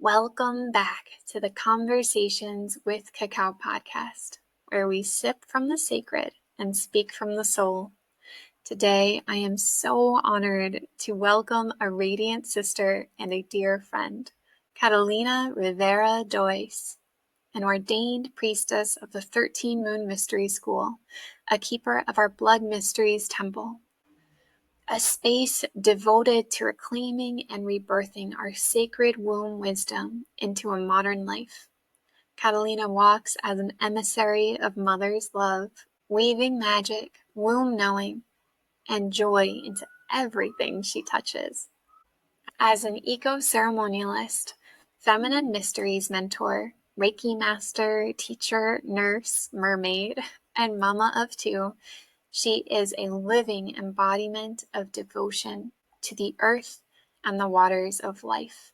Welcome back to the Conversations with Cacao podcast, where we sip from the sacred and speak from the soul. Today, I am so honored to welcome a radiant sister and a dear friend, Catalina Rivera-Dois, an ordained priestess of the 13 Moon Mystery School, a keeper of our Blood Mysteries Temple, a space devoted to reclaiming and rebirthing our sacred womb wisdom into a modern life. Catalina walks as an emissary of Mother's love, weaving magic, womb knowing, and joy into everything she touches. As an eco-ceremonialist, feminine mysteries mentor, Reiki master, teacher, nurse, mermaid, and mama of two, she is a living embodiment of devotion to the earth and the waters of life.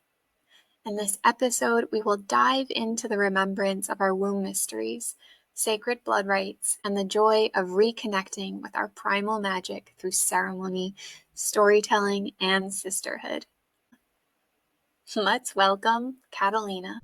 In this episode, we will dive into the remembrance of our womb mysteries, sacred blood rites, and the joy of reconnecting with our primal magic through ceremony, storytelling, and sisterhood. Let's welcome Catalina.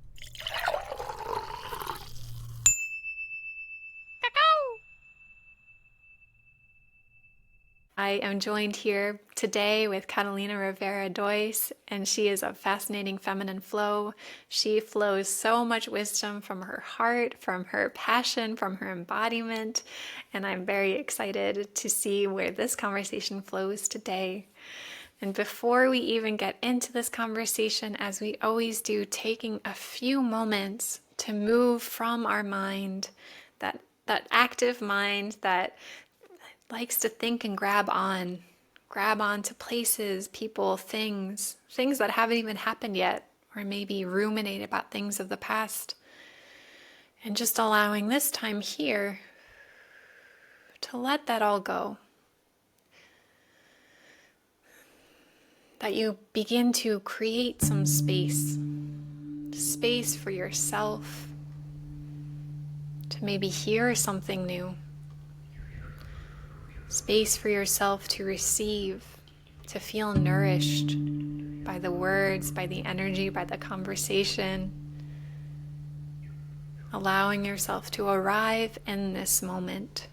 I am joined here today with Catalina Rivera-Dois, and she is a fascinating feminine flow. She flows so much wisdom from her heart, from her passion, from her embodiment, and I'm very excited to see where this conversation flows today. And before we even get into this conversation, as we always do, taking a few moments to move from our mind, that active mind that likes to think and grab on to places, people, things that haven't even happened yet, or maybe ruminate about things of the past. And just allowing this time here to let that all go. That you begin to create some space for yourself to maybe hear something new. Space for yourself to receive, to feel nourished by the words, by the energy, by the conversation. Allowing yourself to arrive in this moment,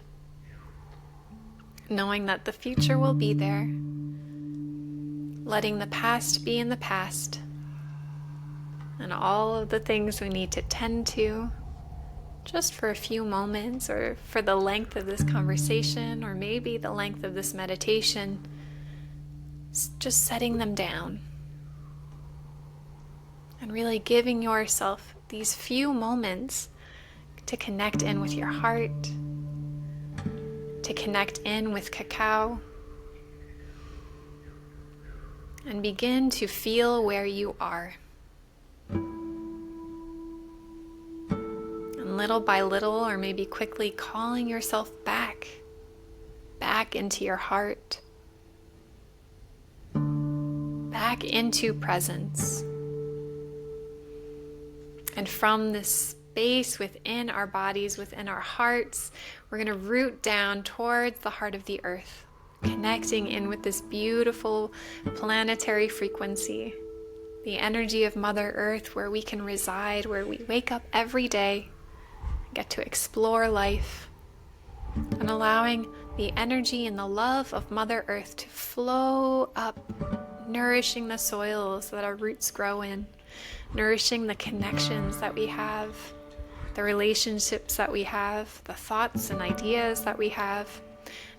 knowing that the future will be there. Letting the past be in the past, and all of the things we need to tend to, just for a few moments, or for the length of this conversation, or maybe the length of this meditation, just setting them down. And really giving yourself these few moments to connect in with your heart, to connect in with cacao, and begin to feel where you are. Little by little, or maybe quickly, calling yourself back into your heart, back into presence. And from this space within our bodies, within our hearts, we're going to root down towards the heart of the earth, connecting in with this beautiful planetary frequency, the energy of Mother Earth, where we can reside, where we wake up every day, get to explore life, and allowing the energy and the love of Mother Earth to flow up, nourishing the soils that our roots grow in, nourishing the connections that we have, the relationships that we have, the thoughts and ideas that we have,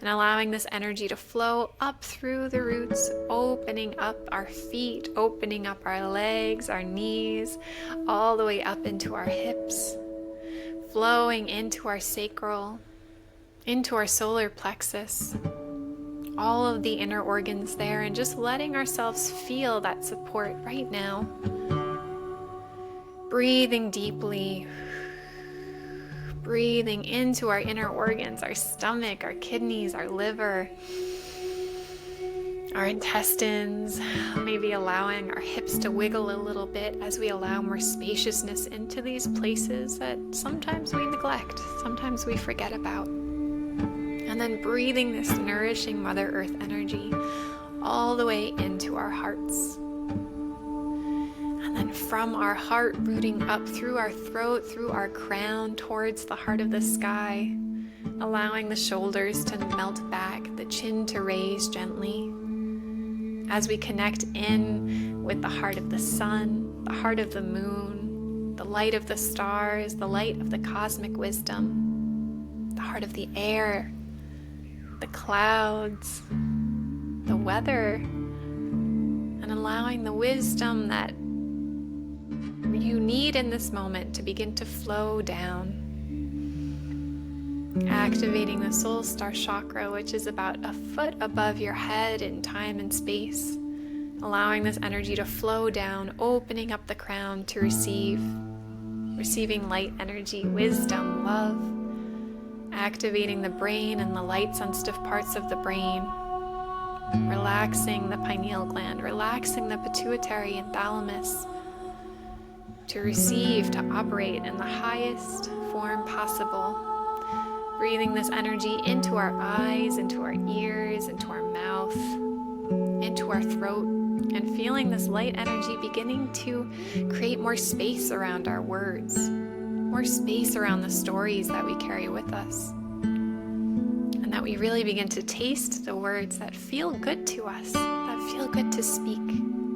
and allowing this energy to flow up through the roots, opening up our feet, opening up our legs, our knees, all the way up into our hips, flowing into our sacral, into our solar plexus, all of the inner organs there, and just letting ourselves feel that support right now. Breathing deeply, breathing into our inner organs, our stomach, our kidneys, our liver, our intestines, maybe allowing our hips to wiggle a little bit as we allow more spaciousness into these places that sometimes we neglect, sometimes we forget about. And then breathing this nourishing Mother Earth energy all the way into our hearts. And And from our heart, rooting up through our throat, through our crown, towards the heart of the sky, allowing the shoulders to melt back, the chin to raise gently, as we connect in with the heart of the sun, the heart of the moon, the light of the stars, the light of the cosmic wisdom, the heart of the air, the clouds, the weather, and allowing the wisdom that you need in this moment to begin to flow down. Activating the soul star chakra, which is about a foot above your head in time and space, allowing this energy to flow down, opening up the crown to receiving light energy, wisdom, love, activating the brain and the light sensitive parts of the brain, relaxing the pineal gland, relaxing the pituitary and thalamus, to receive, to operate in the highest form possible. Breathing this energy into our eyes, into our ears, into our mouth, into our throat, and feeling this light energy beginning to create more space around our words, more space around the stories that we carry with us, and that we really begin to taste the words that feel good to us, that feel good to speak,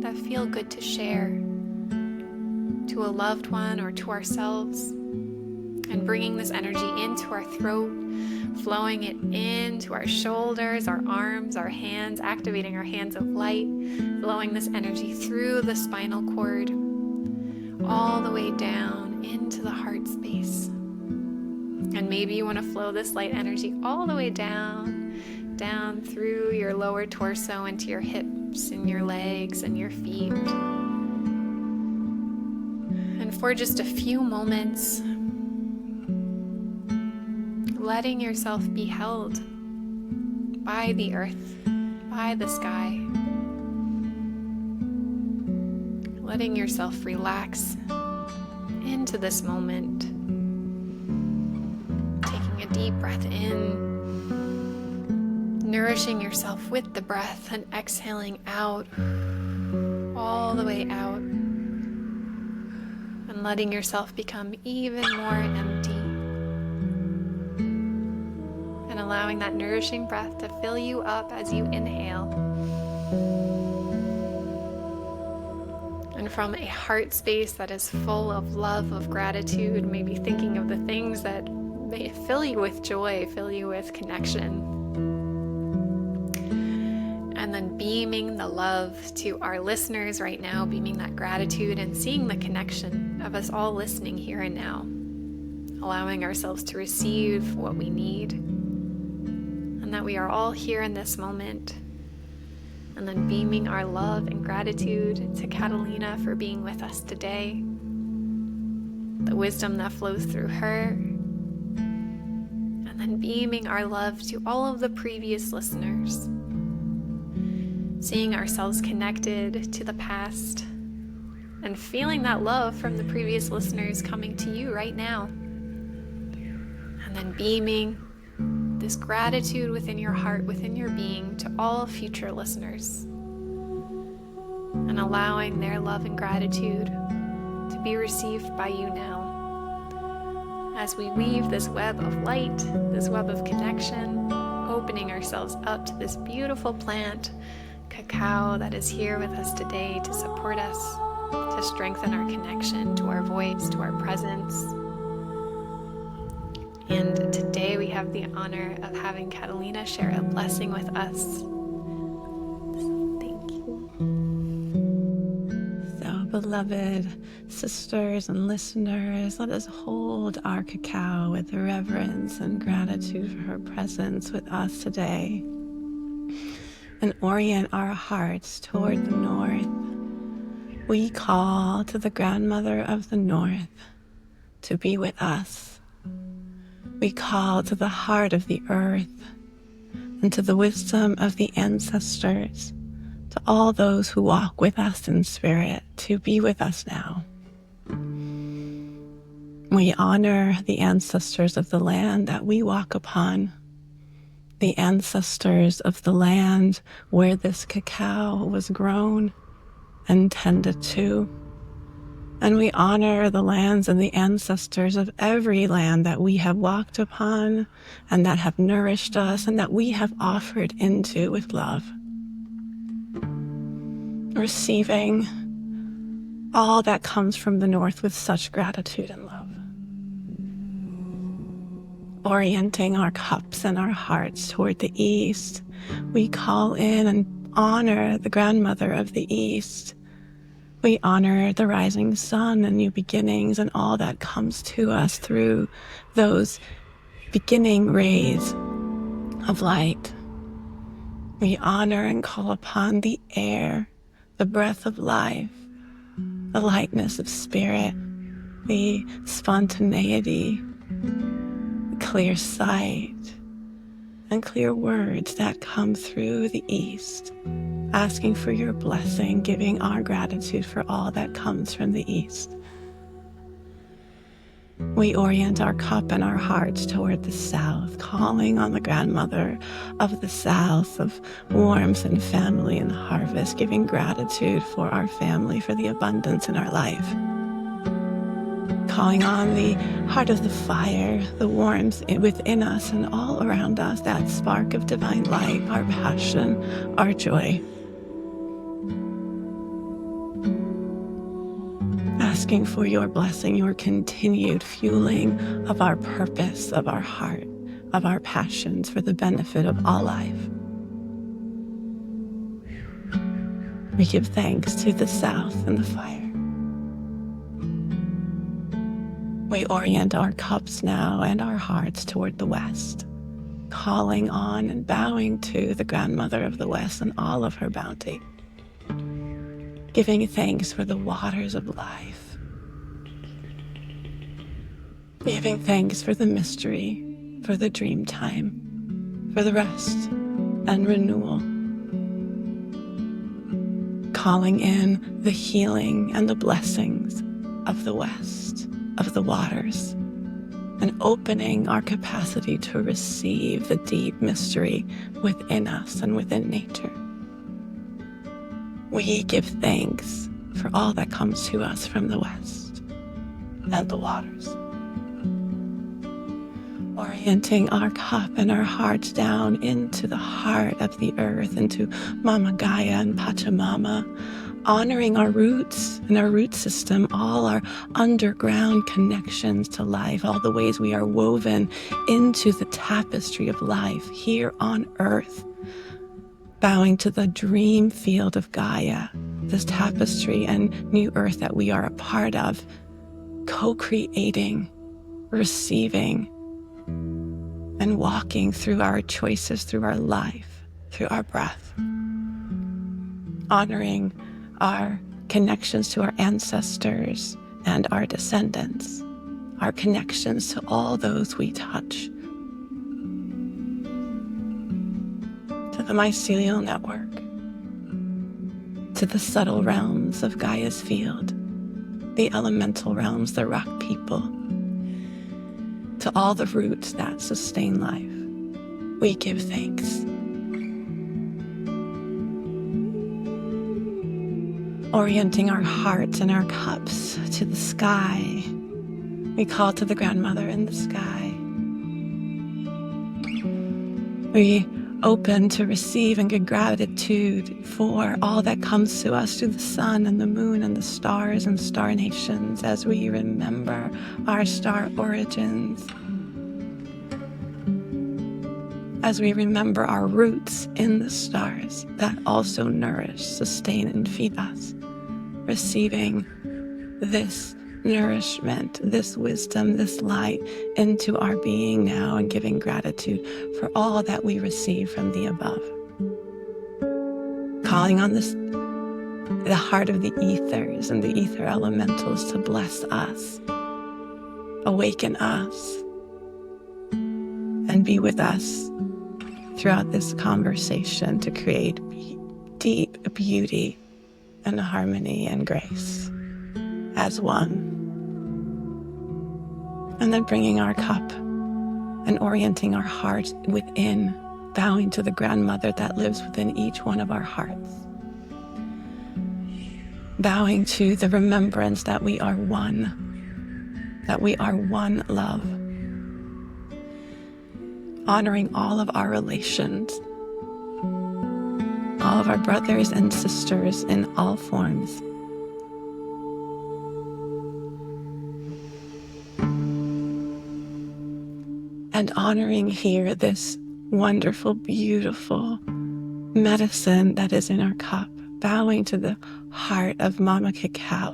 that feel good to share to a loved one or to ourselves. And bringing this energy into our throat, flowing it into our shoulders, our arms, our hands, activating our hands of light, flowing this energy through the spinal cord, all the way down into the heart space. And maybe you want to flow this light energy all the way down through your lower torso into your hips and your legs and your feet. And for just a few moments, letting yourself be held by the earth, by the sky. Letting yourself relax into this moment. Taking a deep breath in, nourishing yourself with the breath, and exhaling out, all the way out, and letting yourself become even more empty. And allowing that nourishing breath to fill you up as you inhale. And from a heart space that is full of love, of gratitude, maybe thinking of the things that may fill you with joy, fill you with connection. And then beaming the love to our listeners right now, beaming that gratitude and seeing the connection of us all listening here and now. Allowing ourselves to receive what we need. That we are all here in this moment, and then beaming our love and gratitude to Catalina for being with us today, the wisdom that flows through her, and then beaming our love to all of the previous listeners, seeing ourselves connected to the past, and feeling that love from the previous listeners coming to you right now, and then beaming this gratitude within your heart, within your being, to all future listeners, and allowing their love and gratitude to be received by you now. As we weave this web of light, this web of connection, opening ourselves up to this beautiful plant, cacao, that is here with us today to support us, to strengthen our connection to our voice, to our presence. And today we have the honor of having Catalina share a blessing with us. So thank you. So, beloved sisters and listeners, let us hold our cacao with reverence and gratitude for her presence with us today, and orient our hearts toward the north. We call to the grandmother of the north to be with us. We call to the heart of the earth and to the wisdom of the ancestors, to all those who walk with us in spirit, to be with us now. We honor the ancestors of the land that we walk upon, the ancestors of the land where this cacao was grown and tended to, And we honor the lands and the ancestors of every land that we have walked upon and that have nourished us and that we have offered into with love. Receiving all that comes from the north with such gratitude and love. Orienting our cups and our hearts toward the east, we call in and honor the grandmother of the east. We honor the rising sun and new beginnings and all that comes to us through those beginning rays of light. We honor and call upon the air, the breath of life, the lightness of spirit, the spontaneity, the clear sight, and clear words that come through the east, asking for your blessing, giving our gratitude for all that comes from the east. We orient our cup and our hearts toward the south, calling on the grandmother of the south, of warmth and family and harvest, giving gratitude for our family, for the abundance in our life. Calling on the heart of the fire, the warmth within us and all around us, that spark of divine light, our passion, our joy. Asking for your blessing, your continued fueling of our purpose, of our heart, of our passions for the benefit of all life. We give thanks to the south and the fire. We orient our cups now and our hearts toward the west, calling on and bowing to the grandmother of the west and all of her bounty. Giving thanks for the waters of life. Giving thanks for the mystery, for the dream time, for the rest and renewal. Calling in the healing and the blessings of the west, of the waters, and opening our capacity to receive the deep mystery within us and within nature. We give thanks for all that comes to us from the west and the waters. Orienting our cup and our hearts down into the heart of the earth, into Mama Gaia and Pachamama, honoring our roots and our root system, all our underground connections to life, all the ways we are woven into the tapestry of life here on earth. Bowing to the dream field of Gaia, this tapestry and new earth that we are a part of, co-creating, receiving, and walking through our choices, through our life, through our breath. Honoring our connections to our ancestors and our descendants, our connections to all those we touch, to the mycelial network, to the subtle realms of Gaia's field, the elemental realms, the rock people, to all the roots that sustain life. We give thanks. Orienting our hearts and our cups to the sky, we call to the grandmother in the sky. We open to receive and give gratitude for all that comes to us through the sun and the moon and the stars and star nations as we remember our star origins, as we remember our roots in the stars that also nourish, sustain, and feed us, receiving this nourishment, this wisdom, this light into our being now and giving gratitude for all that we receive from the above. Calling on the heart of the ethers and the ether elementals to bless us, awaken us, and be with us throughout this conversation to create deep beauty and harmony and grace as one. And then bringing our cup and orienting our heart within, bowing to the grandmother that lives within each one of our hearts. bowing to the remembrance that we are one love, honoring all of our relations, all of our brothers and sisters in all forms. And honoring here this wonderful, beautiful medicine that is in our cup, bowing to the heart of Mama Cacao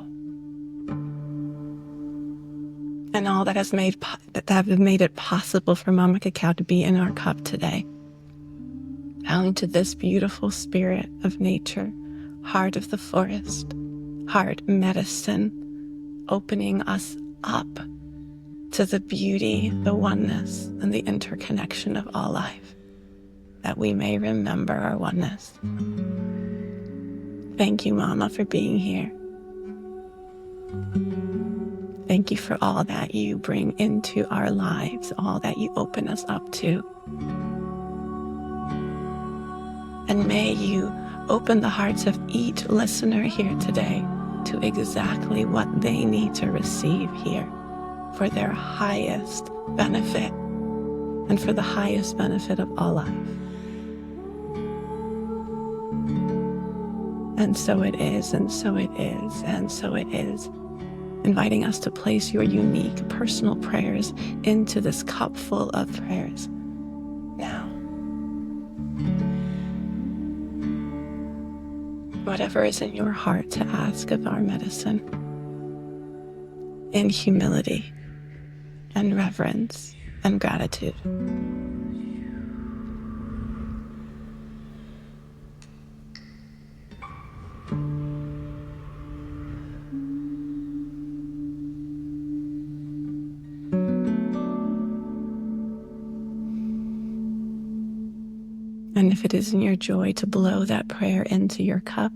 and all that has made it possible for Mama Cacao to be in our cup today. Bowing to this beautiful spirit of nature, heart of the forest, heart medicine, opening us up to the beauty, the oneness, and the interconnection of all life, that we may remember our oneness. Thank you, Mama, for being here. Thank you for all that you bring into our lives, all that you open us up to. And may you open the hearts of each listener here today to exactly what they need to receive here for their highest benefit and for the highest benefit of all life. And so it is, and so it is, and so it is. Inviting us to place your unique personal prayers into this cup full of prayers now. Whatever is in your heart to ask of our medicine, in humility and reverence and gratitude. And if it is in your joy to blow that prayer into your cup,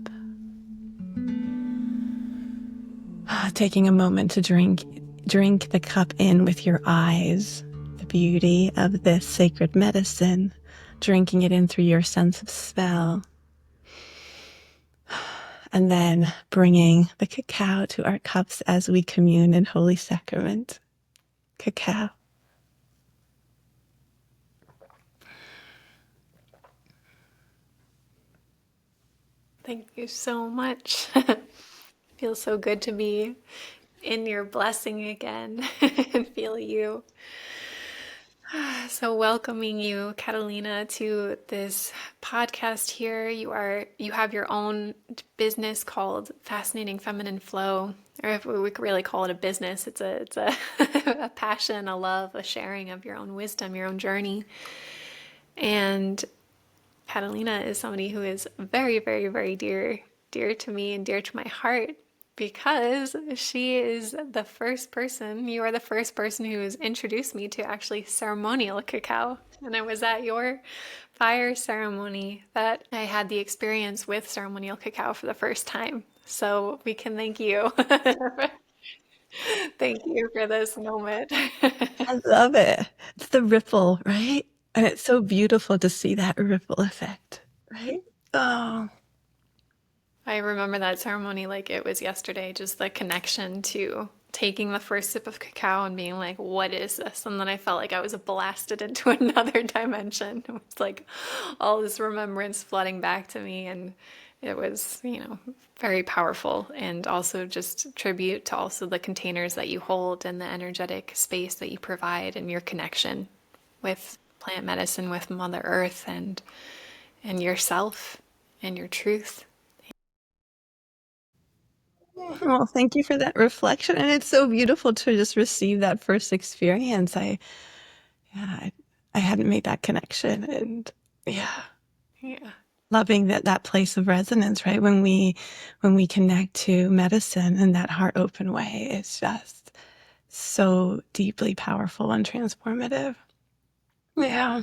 taking a moment to drink the cup in with your eyes, the beauty of this sacred medicine, drinking it in through your sense of smell, and then bringing the cacao to our cups as we commune in Holy Sacrament. Cacao. Thank you so much. Feels so good to be in your blessing again and feel you. So welcoming you, Catalina, to this podcast here. You have your own business called Fascinating Feminine Flow, or if we could really call it a business, it's a a passion, a love, a sharing of your own wisdom, your own journey. And Catalina is somebody who is very, very, very dear to me and dear to my heart, because she is the first person, you are the first person who has introduced me to actually ceremonial cacao. And it was at your fire ceremony that I had the experience with ceremonial cacao for the first time. So we can thank you. Thank you for this moment. I love it. It's the ripple, right? And it's so beautiful to see that ripple effect, right? Oh. I remember that ceremony like it was yesterday, just the connection to taking the first sip of cacao and being like, what is this? And then I felt like I was blasted into another dimension. It was like all this remembrance flooding back to me. And it was, very powerful, and also just tribute to also the containers that you hold and the energetic space that you provide and your connection with plant medicine, with Mother Earth and yourself and your truth. Well, thank you for that reflection. And it's so beautiful to just receive that first experience. I hadn't made that connection. And yeah. Loving that place of resonance, right? When we connect to medicine in that heart open way, it's just so deeply powerful and transformative. Yeah.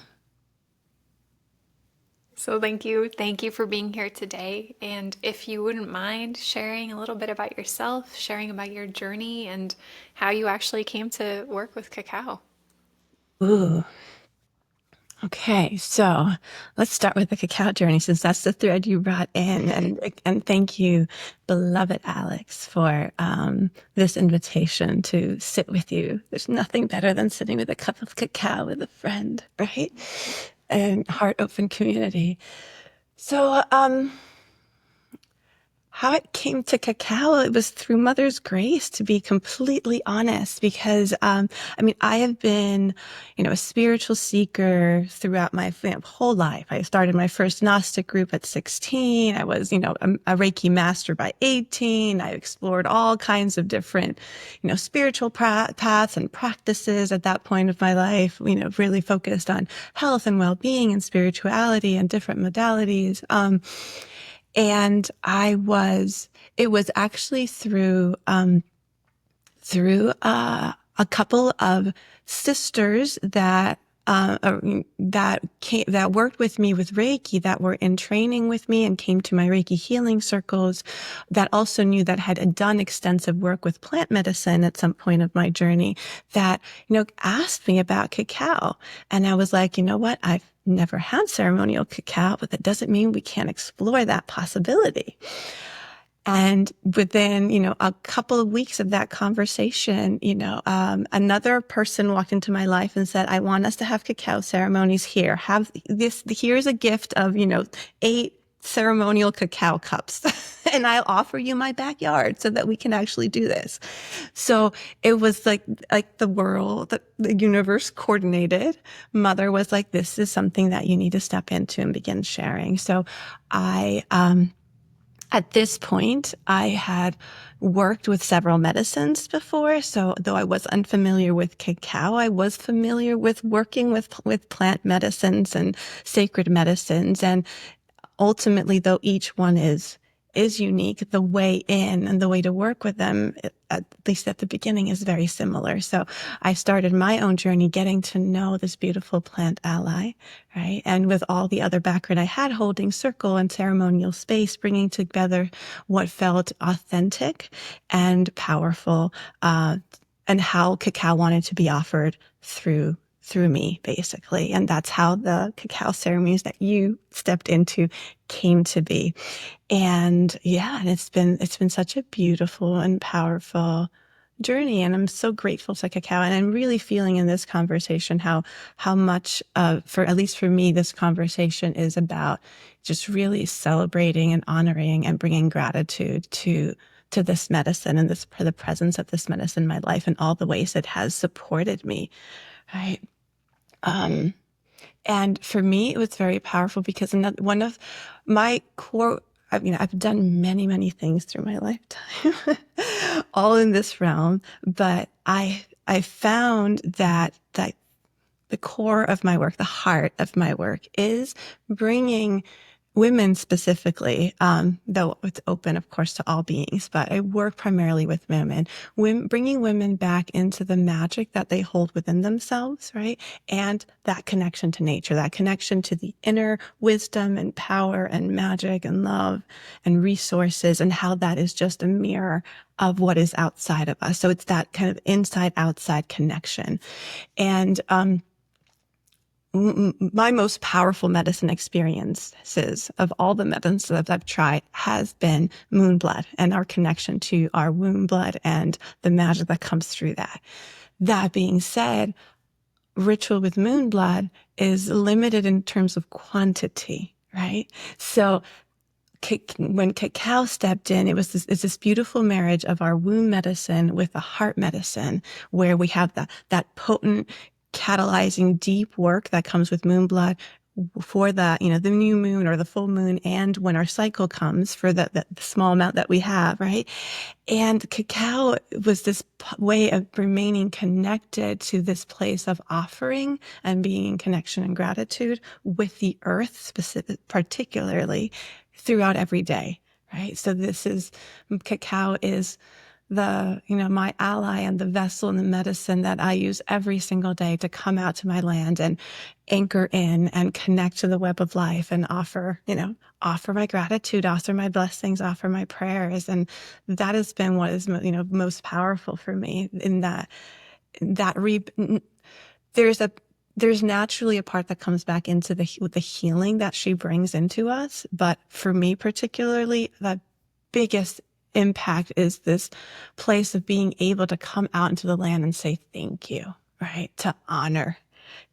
So thank you for being here today. And if you wouldn't mind sharing a little bit about yourself, sharing about your journey and how you actually came to work with cacao. Ooh. Okay, so let's start with the cacao journey, since that's the thread you brought in. And thank you, beloved Alex, for this invitation to sit with you. There's nothing better than sitting with a cup of cacao with a friend, right? And heart open community. So, how it came to cacao, it was through Mother's grace, to be completely honest, because, I have been, a spiritual seeker throughout my whole life. I started my first Gnostic group at 16. I was, a Reiki master by 18. I explored all kinds of different, spiritual paths and practices at that point of my life, really focused on health and well-being and spirituality and different modalities. And it was actually through a couple of sisters that worked with me with Reiki, that were in training with me and came to my Reiki healing circles, that also knew that had done extensive work with plant medicine at some point of my journey, that, asked me about cacao. And I was like, you know what? I've never had ceremonial cacao, but that doesn't mean we can't explore that possibility. And within, a couple of weeks of that conversation, another person walked into my life and said, I want us to have cacao ceremonies here. Have this, here's a gift of, 8 ceremonial cacao cups and I'll offer you my backyard so that we can actually do this. So it was like the world, the universe coordinated. Mother was like, this is something that you need to step into and begin sharing. So at this point, I had worked with several medicines before. So though I was unfamiliar with cacao, I was familiar with working with plant medicines and sacred medicines. And ultimately, though each one is unique, the way in and the way to work with them, at least at the beginning, is very similar. So I started my own journey getting to know this beautiful plant ally, right? And with all the other background I had, holding circle and ceremonial space, bringing together what felt authentic and powerful, and how cacao wanted to be offered through me, basically. And that's how the cacao ceremonies that you stepped into came to be. And yeah, and it's been such a beautiful and powerful journey. And I'm so grateful to cacao. And I'm really feeling in this conversation how much, for at least for me, this conversation is about just really celebrating and honoring and bringing gratitude to this medicine and for the presence of this medicine in my life and all the ways it has supported me. Right. And for me, it was very powerful because one of my core, I've done many, many things through my lifetime, all in this realm, but I found that the core of my work, the heart of my work, is bringing women specifically, though it's open, of course, to all beings, but I work primarily with women, bringing women back into the magic that they hold within themselves, right? And that connection to nature, that connection to the inner wisdom and power and magic and love and resources, and how that is just a mirror of what is outside of us. So it's that kind of inside-outside connection. And, my most powerful medicine experiences of all the medicines that I've tried has been moon blood and our connection to our womb blood and the magic that comes through that. That being said, ritual with moon blood is limited in terms of quantity, right? So when cacao stepped in, it's this beautiful marriage of our womb medicine with the heart medicine, where we have that potent catalyzing deep work that comes with moon blood for the new moon or the full moon, and when our cycle comes for the small amount that we have, right? And cacao was this way of remaining connected to this place of offering and being in connection and gratitude with the earth, particularly throughout every day, right? So cacao is my ally and the vessel and the medicine that I use every single day to come out to my land and anchor in and connect to the web of life and offer my gratitude, offer my blessings, offer my prayers. And that has been what is, most powerful for me in that there's there's naturally a part that comes back into with the healing that she brings into us. But for me particularly, the biggest impact is this place of being able to come out into the land and say thank you, right? To honor,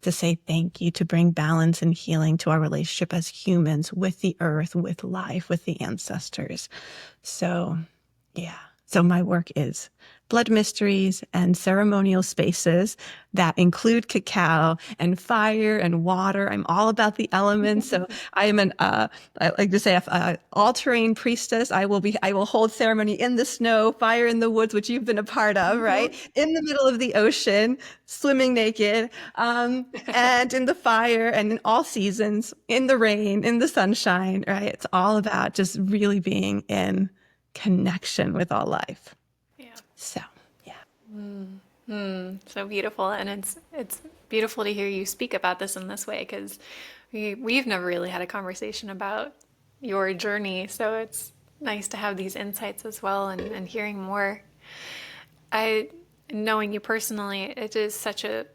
to say thank you, to bring balance and healing to our relationship as humans with the earth, with life, with the ancestors. So, yeah. So my work is blood mysteries and ceremonial spaces that include cacao and fire and water. I'm all about the elements. So I am I like to say, a all-terrain priestess. I will hold ceremony in the snow, fire in the woods, which you've been a part of, right? In the middle of the ocean, swimming naked, and in the fire and in all seasons, in the rain, in the sunshine, right? It's all about just really being in connection with all life. Yeah. So, yeah. So beautiful. And it's beautiful to hear you speak about this in this way, because we've never really had a conversation about your journey. So it's nice to have these insights as well, and hearing more. Knowing you personally, it is such a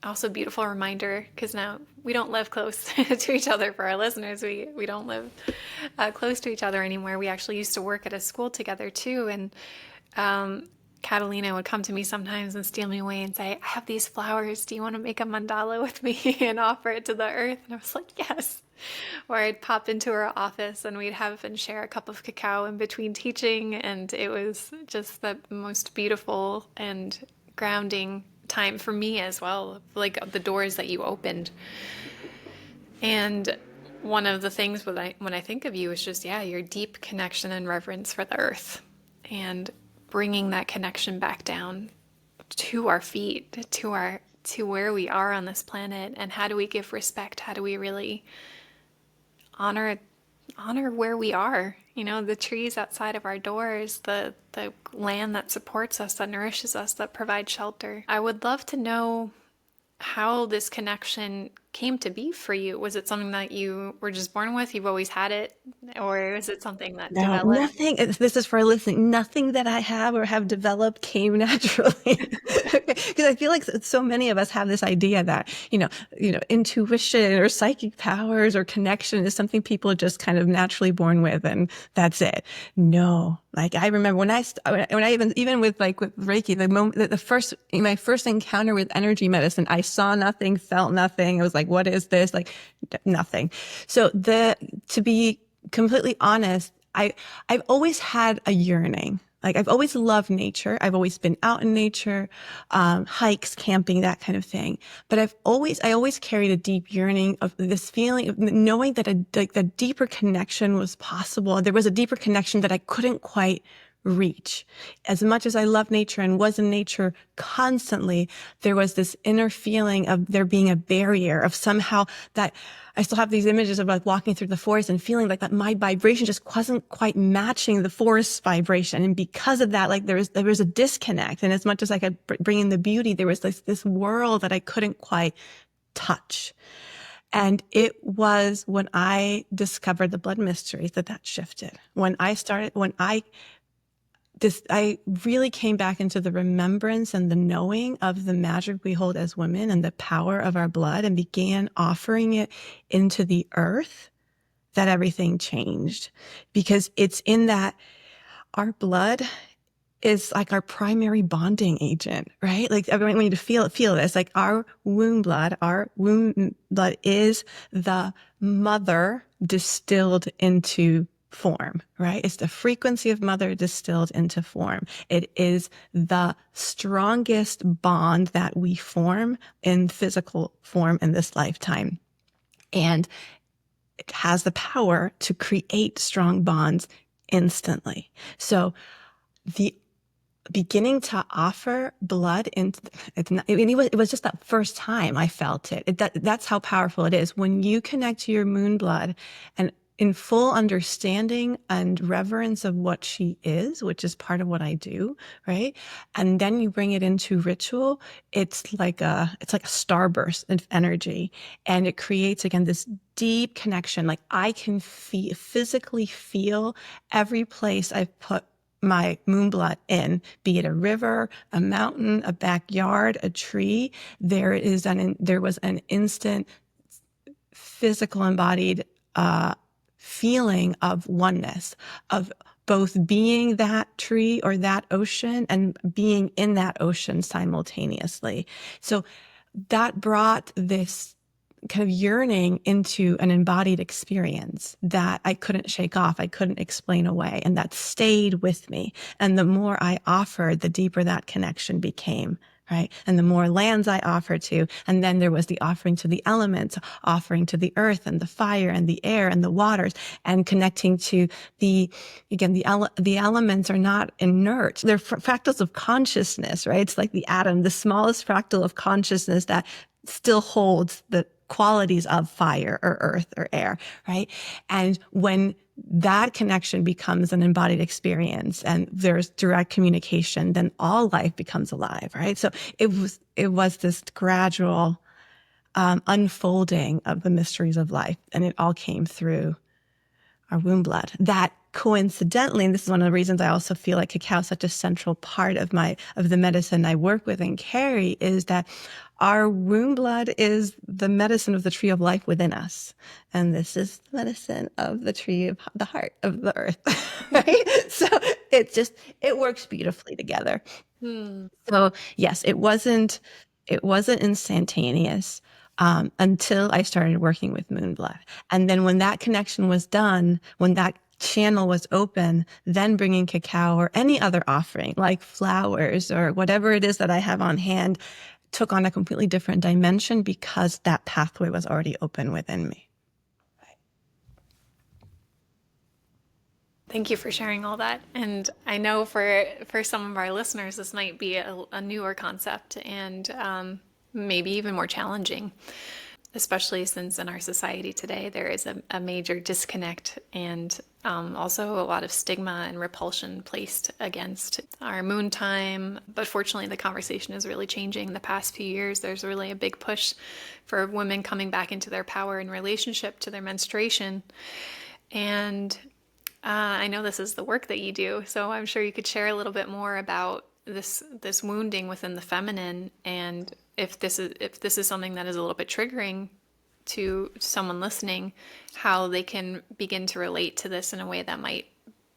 also beautiful reminder, because now we don't live close to each other. For our listeners, we don't live close to each other anymore. We actually used to work at a school together too, and Catalina would come to me sometimes and steal me away and say, I have these flowers, do you want to make a mandala with me and offer it to the earth? And I was like, yes. Or I'd pop into her office and we'd have and share a cup of cacao in between teaching, and it was just the most beautiful and grounding time for me as well, like the doors that you opened. And one of the things when I think of you is just, yeah, your deep connection and reverence for the earth, and bringing that connection back down to our feet, to where we are on this planet, and how do we give respect? How do we really honor where we are? You know, the trees outside of our doors, the land that supports us, that nourishes us, that provides shelter. I would love to know how this connection came to be for you. Was it something that you were just born with? You've always had it? Or is it something that No, developed? nothing. This is for listening. Nothing that I have or have developed came naturally. Because I feel like so many of us have this idea that, intuition or psychic powers or connection is something people are just kind of naturally born with, and that's it. No. Like, I remember when I even with Reiki, the moment my first encounter with energy medicine, I saw nothing, felt nothing. I was like, what is this? Like, nothing. So to be completely honest, I've always had a yearning. Like, I've always loved nature. I've always been out in nature, hikes, camping, that kind of thing. But I always carried a deep yearning of this feeling of knowing that the deeper connection was possible. There was a deeper connection that I couldn't quite reach. As much as I love nature and was in nature constantly, there was this inner feeling of there being a barrier, of somehow that I still have these images of like walking through the forest and feeling like that my vibration just wasn't quite matching the forest's vibration. And because of that, like there was a disconnect. And as much as I could bring in the beauty, there was this world that I couldn't quite touch. And it was when I discovered the blood mysteries that shifted. I really came back into the remembrance and the knowing of the magic we hold as women and the power of our blood, and began offering it into the earth, that everything changed. Because it's in that our blood is like our primary bonding agent, right? Like, everyone, we need to feel this. Like, our womb blood is the mother distilled into form, right? It's the frequency of mother distilled into form. It is the strongest bond that we form in physical form in this lifetime. And it has the power to create strong bonds instantly. So the beginning to offer blood it was just that first time I felt it. That's how powerful it is when you connect to your moon blood, and in full understanding and reverence of what she is, which is part of what I do, right? And then you bring it into ritual. It's like a starburst of energy, and it creates, again, this deep connection. Like, I can physically feel every place I've put my moon blood in, be it a river, a mountain, a backyard, a tree, there was an instant physical embodied feeling of oneness, of both being that tree or that ocean and being in that ocean simultaneously. So that brought this kind of yearning into an embodied experience that I couldn't shake off, I couldn't explain away, and that stayed with me. And the more I offered, the deeper that connection became, right? And the more lands I offered to, and then there was the offering to the elements, offering to the earth and the fire and the air and the waters, and connecting to the elements are not inert. They're fractals of consciousness, right? It's like the atom, the smallest fractal of consciousness that still holds the qualities of fire or earth or air, right? And when that connection becomes an embodied experience and there's direct communication, then all life becomes alive, right? So it was this gradual unfolding of the mysteries of life, and it all came through our womb blood. That coincidentally, and this is one of the reasons I also feel like cacao is such a central part of the medicine I work with and carry, is that our womb blood is the medicine of the tree of life within us. And this is the medicine of the tree of the heart of the earth. Right? So it works beautifully together. So yes, it wasn't instantaneous until I started working with Moonblood. And then when that connection was done, when that channel was open, then bringing cacao or any other offering like flowers or whatever it is that I have on hand took on a completely different dimension because that pathway was already open within me. Thank you for sharing all that. And I know for some of our listeners, this might be a newer concept and maybe even more challenging, especially since in our society today, there is a major disconnect and also a lot of stigma and repulsion placed against our moon time. But fortunately, the conversation is really changing. The past few years, there's really a big push for women coming back into their power in relationship to their menstruation. And I know this is the work that you do, so I'm sure you could share a little bit more about this wounding within the feminine, and if this is something that is a little bit triggering to someone listening, how they can begin to relate to this in a way that might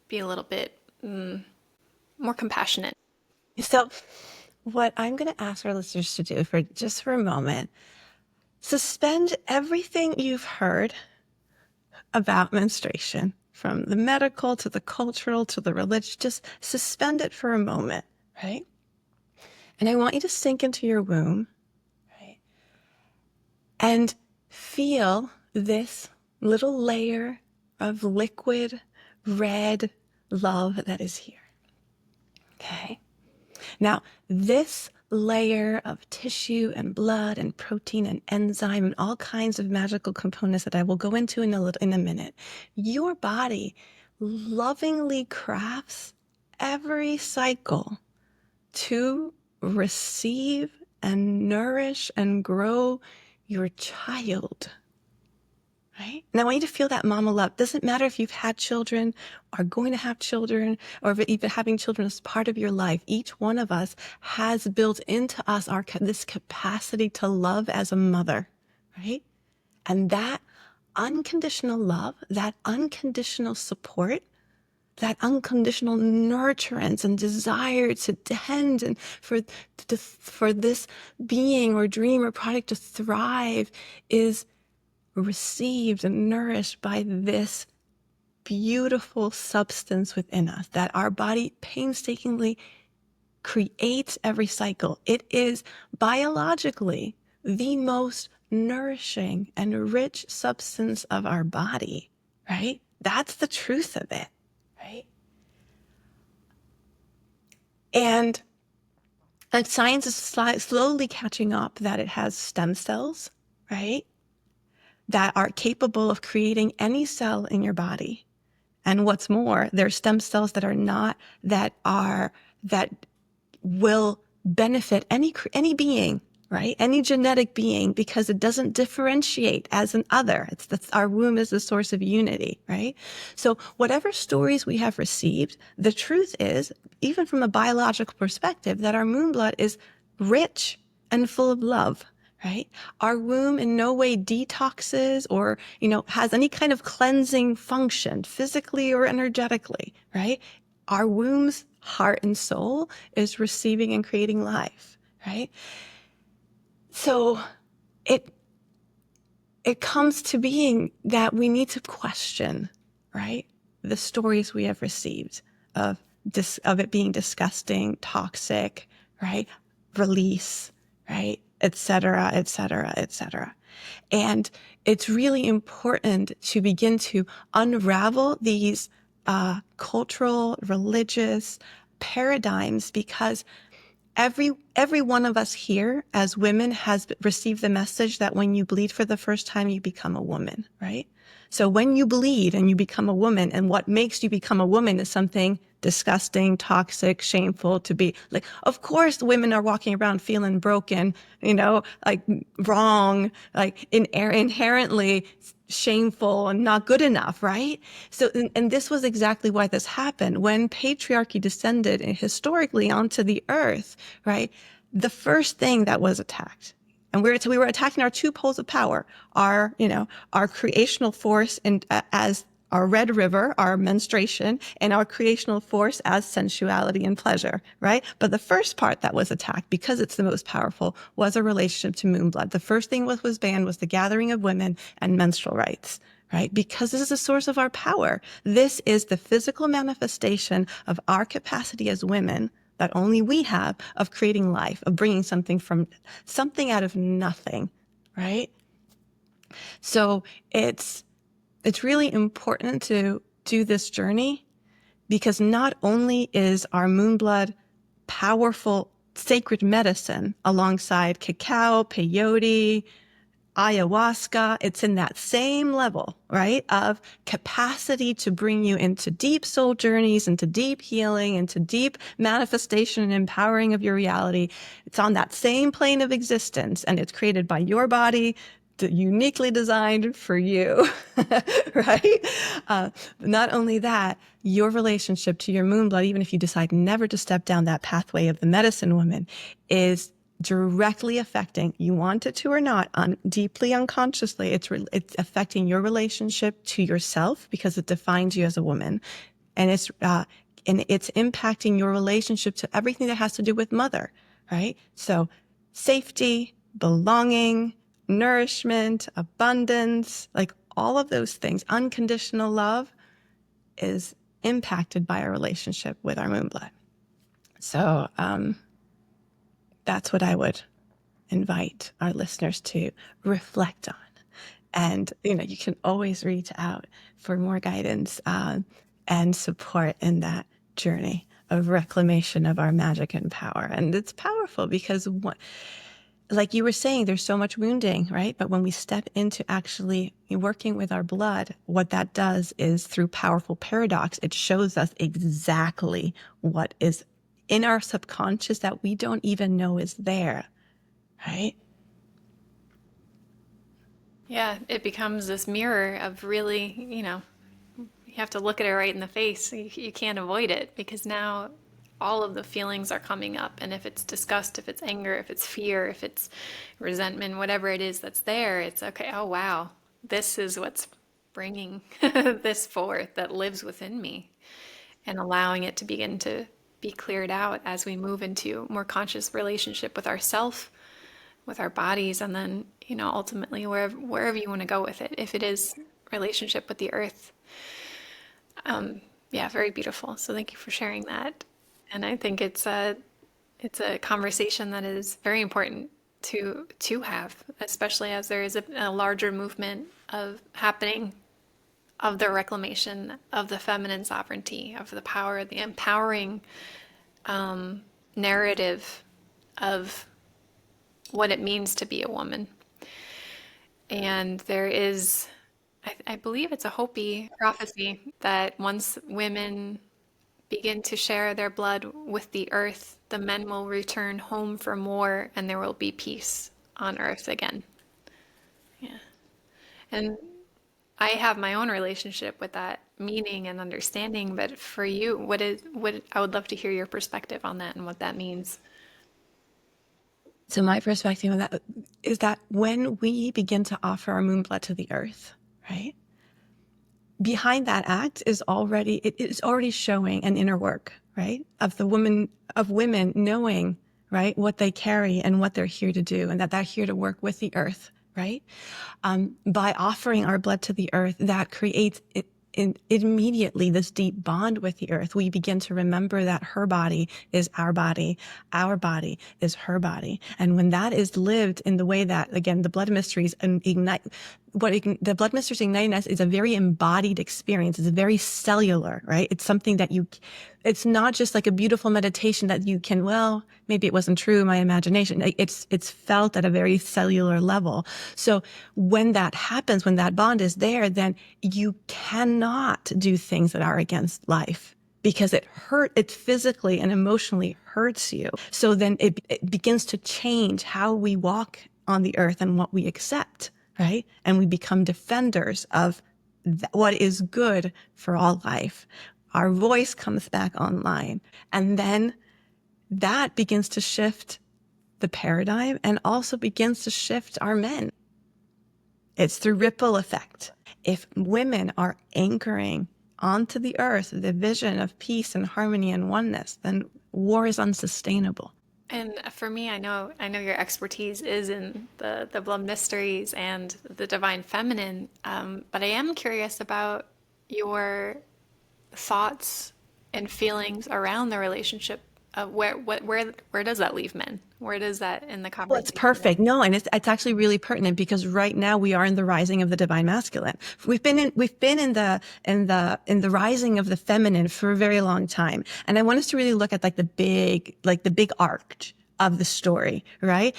be a little bit more compassionate. So what I'm going to ask our listeners to do for a moment, suspend everything you've heard about menstruation, from the medical to the cultural to the religious. Just suspend it for a moment, right? And I want you to sink into your womb, right? And feel this little layer of liquid red love that is here. Okay? Now, this layer of tissue and blood and protein and enzyme and all kinds of magical components that I will go into in a minute, your body lovingly crafts every cycle to receive and nourish and grow your child. Right? And I want you to feel that mama love. Doesn't matter if you've had children, are going to have children, or if even having children is part of your life. Each one of us has built into us this capacity to love as a mother, right? And that unconditional love, that unconditional support, that unconditional nurturance and desire to tend and for this being or dream or product to thrive is received and nourished by this beautiful substance within us that our body painstakingly creates every cycle. It is biologically the most nourishing and rich substance of our body, right? That's the truth of it, right? And science is slowly catching up that it has stem cells, right? That are capable of creating any cell in your body. And what's more, there are stem cells that will benefit any being, right? Any genetic being, because it doesn't differentiate as an other. Our womb is the source of unity, right? So whatever stories we have received, the truth is, even from a biological perspective, that our moon blood is rich and full of love, right? Our womb in no way detoxes or, has any kind of cleansing function, physically or energetically, right? Our womb's heart and soul is receiving and creating life, right? So it comes to being that we need to question, right, the stories we have received of it being disgusting, toxic, right, release, right, et cetera, et cetera, et cetera. And it's really important to begin to unravel these cultural, religious paradigms, because every one of us here as women has received the message that when you bleed for the first time, you become a woman, right? So when you bleed and you become a woman, and what makes you become a woman is something disgusting, toxic, shameful to be like, of course, women are walking around feeling broken, like wrong, like inherently shameful and not good enough, right? So, and this was exactly why this happened. When patriarchy descended historically onto the earth, right? The first thing that was attacked, and we were attacking our two poles of power, our creational force and as our red river, our menstruation, and our creational force as sensuality and pleasure, right? But the first part that was attacked, because it's the most powerful, was a relationship to moon blood. The first thing was banned was the gathering of women and menstrual rights, right? Because this is the source of our power. This is the physical manifestation of our capacity as women that only we have, of creating life, of bringing something out of nothing, right? So it's really important to do this journey, because not only is our moon blood powerful sacred medicine alongside cacao, peyote, ayahuasca, it's in that same level, right, of capacity to bring you into deep soul journeys, into deep healing, into deep manifestation and empowering of your reality. It's on that same plane of existence, and it's created by your body, uniquely designed for you, right? Not only that, your relationship to your moon blood, even if you decide never to step down that pathway of the medicine woman, is directly affecting, you want it to or not, deeply unconsciously, it's affecting your relationship to yourself, because it defines you as a woman, and it's impacting your relationship to everything that has to do with mother, right? So safety, belonging, nourishment, abundance, like all of those things, unconditional love, is impacted by our relationship with our moon blood. So that's what I would invite our listeners to reflect on. And, you can always reach out for more guidance and support in that journey of reclamation of our magic and power. And it's powerful because, like you were saying, there's so much wounding, right? But when we step into actually working with our blood, what that does is, through powerful paradox, it shows us exactly what is in our subconscious that we don't even know is there, right? Yeah, it becomes this mirror of really, you have to look at it right in the face. You can't avoid it, because now all of the feelings are coming up. And if it's disgust, if it's anger, if it's fear, if it's resentment, whatever it is that's there, it's okay. Oh, wow. This is what's bringing this forth that lives within me, and allowing it to begin to be cleared out as we move into more conscious relationship with ourself, with our bodies, and then, ultimately wherever you want to go with it. If it is relationship with the earth, yeah, very beautiful. So thank you for sharing that. And I think it's a conversation that is very important to have, especially as there is a larger movement of happening, of the reclamation of the feminine sovereignty, of the power, the empowering narrative of what it means to be a woman. And there is, I believe it's a Hopi prophecy that once women begin to share their blood with the earth, the men will return home for more, and there will be peace on earth again. Yeah. And I have my own relationship with that meaning and understanding, but for you, what I would love to hear your perspective on that and what that means. So my perspective on that is that when we begin to offer our moon blood to the earth, right? Behind that act is already showing an inner work, right? Of women knowing, right, what they carry and what they're here to do, and that they're here to work with the earth, right? By offering our blood to the earth, that creates immediately this deep bond with the earth. We begin to remember that her body is our body is her body. And when that is lived in the way that, again, the blood mysteries ignite, the blood mysteries igniting us is a very embodied experience. It's very cellular, right? It's something that it's not just like a beautiful meditation that you can, well, maybe it wasn't true, my imagination. It's felt at a very cellular level. So when that happens, when that bond is there, then you cannot do things that are against life, because it physically and emotionally hurts you. So then it begins to change how we walk on the earth and what we accept, right? And we become defenders of what is good for all life. Our voice comes back online. And then that begins to shift the paradigm and also begins to shift our men. It's through ripple effect. If women are anchoring onto the earth the vision of peace and harmony and oneness, then war is unsustainable. And for me, I know your expertise is in the blood mysteries and the divine feminine, but I am curious about your thoughts and feelings around the relationship. Where does that leave men? Where does that in the conversation? Well, it's perfect. No, and it's actually really pertinent, because right now we are in the rising of the divine masculine. We've been in the rising of the feminine for a very long time. And I want us to really look at the big arc of the story, right?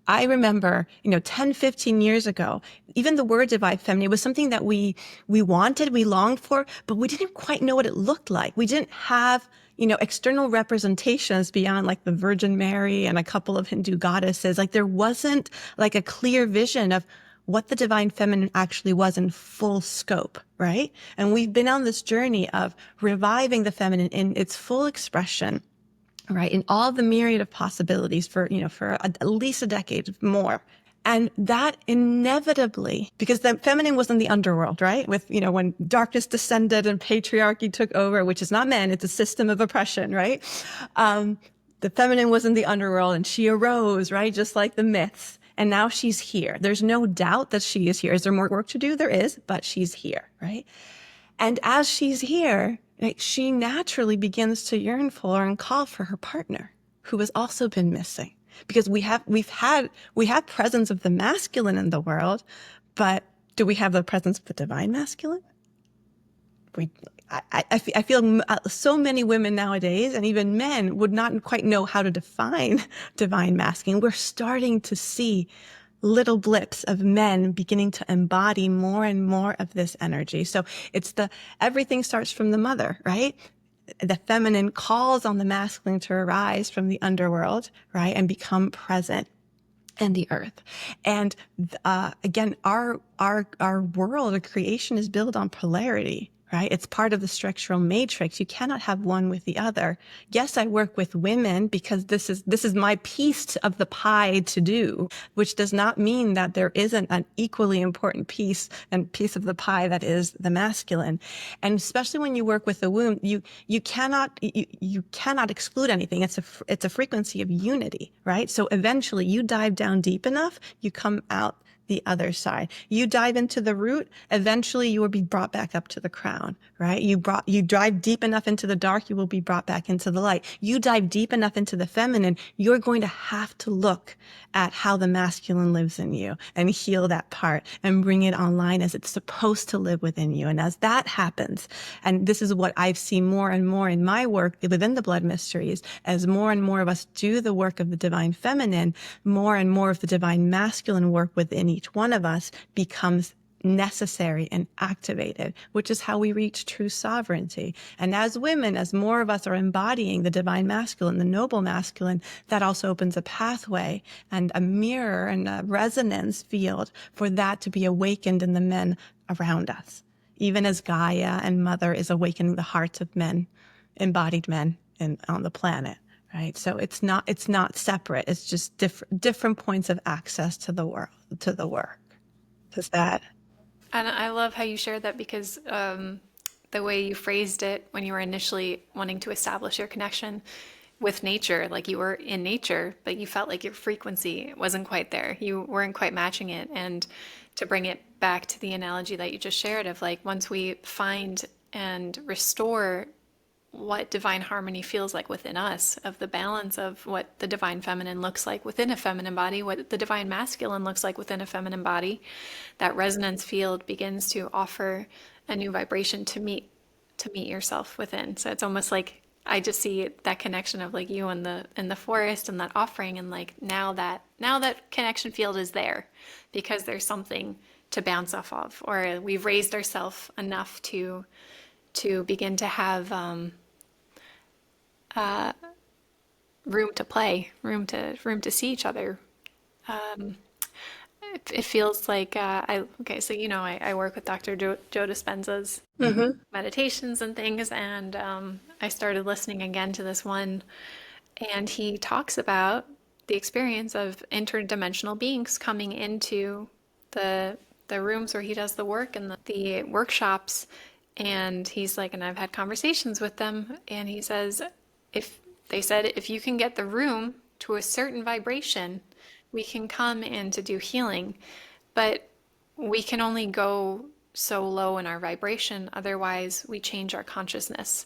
I remember, 10, 15 years ago, even the word divine feminine was something that we wanted, we longed for, but we didn't quite know what it looked like. We didn't have, external representations beyond the Virgin Mary and a couple of Hindu goddesses. There wasn't a clear vision of what the divine feminine actually was in full scope, right? And we've been on this journey of reviving the feminine in its full expression, right, in all the myriad of possibilities for at least a decade more. And that inevitably, because the feminine was in the underworld, right? With, when darkness descended and patriarchy took over, which is not men, it's a system of oppression, right? The feminine was in the underworld and she arose, right? Just like the myths. And now she's here. There's no doubt that she is here. Is there more work to do? There is, but she's here, right? And as she's here, she naturally begins to yearn for and call for her partner, who has also been missing. Because we have presence of the masculine in the world, but do we have the presence of the divine masculine? I feel so many women nowadays, and even men, would not quite know how to define divine masculine. We're starting to see little blips of men beginning to embody more and more of this energy. So everything starts from the mother, right? The feminine calls on the masculine to arise from the underworld, right? And become present in the earth. And, again, our world of creation is built on polarity, right? It's part of the structural matrix. You cannot have one with the other. Yes, I work with women because this is my piece of the pie to do, which does not mean that there isn't an equally important piece of the pie that is the masculine. And especially when you work with the womb, you cannot exclude anything. It's a frequency of unity, right? So eventually you dive down deep enough, you come out the other side. You dive into the root, eventually you will be brought back up to the crown, right? You dive deep enough into the dark, you will be brought back into the light. You dive deep enough into the feminine, you're going to have to look at how the masculine lives in you and heal that part and bring it online as it's supposed to live within you. And as that happens, and this is what I've seen more and more in my work within the blood mysteries, as more and more of us do the work of the divine feminine, more and more of the divine masculine work within each one of us becomes necessary and activated, which is how we reach true sovereignty. And as women, as more of us are embodying the divine masculine, the noble masculine, that also opens a pathway and a mirror and a resonance field for that to be awakened in the men around us. Even as Gaia and Mother is awakening the hearts of men, embodied men on the planet, right? So it's not separate. It's just different points of access to the world, to the work. Does that? And I love how you shared that because the way you phrased it when you were initially wanting to establish your connection with nature, like you were in nature, but you felt like your frequency wasn't quite there. You weren't quite matching it. And to bring it back to the analogy that you just shared of like once we find and restore what divine harmony feels like within us, of the balance of what the divine feminine looks like within a feminine body, what the divine masculine looks like within a feminine body, that resonance field begins to offer a new vibration to meet yourself within. So it's almost like I just see that connection of like you in the forest and that offering, and like now that connection field is there because there's something to bounce off of, or we've raised ourselves enough to begin to have room to play, room to see each other. It feels like so I work with Dr. Joe Dispenza's meditations and things, and I started listening again to this one, and he talks about the experience of interdimensional beings coming into the rooms where he does the work and the workshops. And he's like, and I've had conversations with them, and he says, if you can get the room to a certain vibration, we can come in to do healing, but we can only go so low in our vibration. Otherwise, we change our consciousness,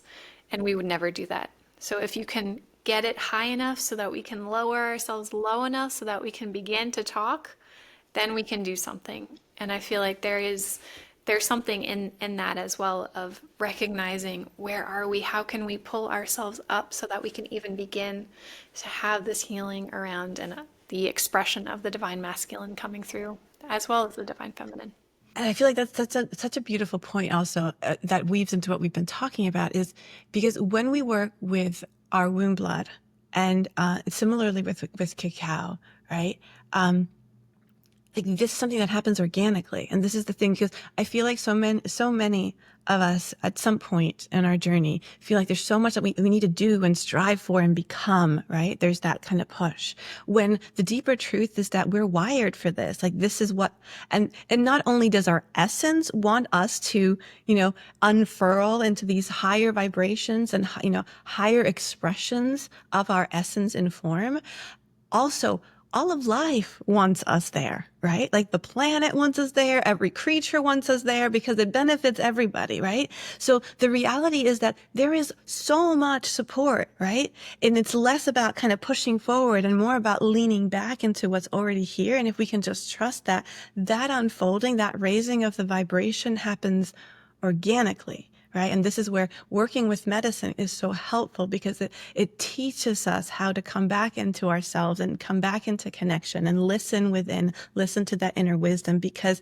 and we would never do that. So if you can get it high enough so that we can lower ourselves low enough so that we can begin to talk, then we can do something. And I feel like there's something in that as well, of recognizing where are we, how can we pull ourselves up so that we can even begin to have this healing around and the expression of the divine masculine coming through, as well as the divine feminine. And I feel like that's such a beautiful point also that weaves into what we've been talking about, is because when we work with our womb blood, and similarly with cacao, right? Like this is something that happens organically. And this is the thing, because I feel like so many of us at some point in our journey feel like there's so much that we need to do and strive for and become, right? There's that kind of push, when the deeper truth is that we're wired for this. Like this is what, and not only does our essence want us to, unfurl into these higher vibrations and, higher expressions of our essence in form, also all of life wants us there, right? Like the planet wants us there. Every creature wants us there because it benefits everybody, right? So the reality is that there is so much support, right? And it's less about kind of pushing forward and more about leaning back into what's already here. And if we can just trust that unfolding, that raising of the vibration happens organically. Right. And this is where working with medicine is so helpful, because it teaches us how to come back into ourselves and come back into connection and listen within, listen to that inner wisdom. Because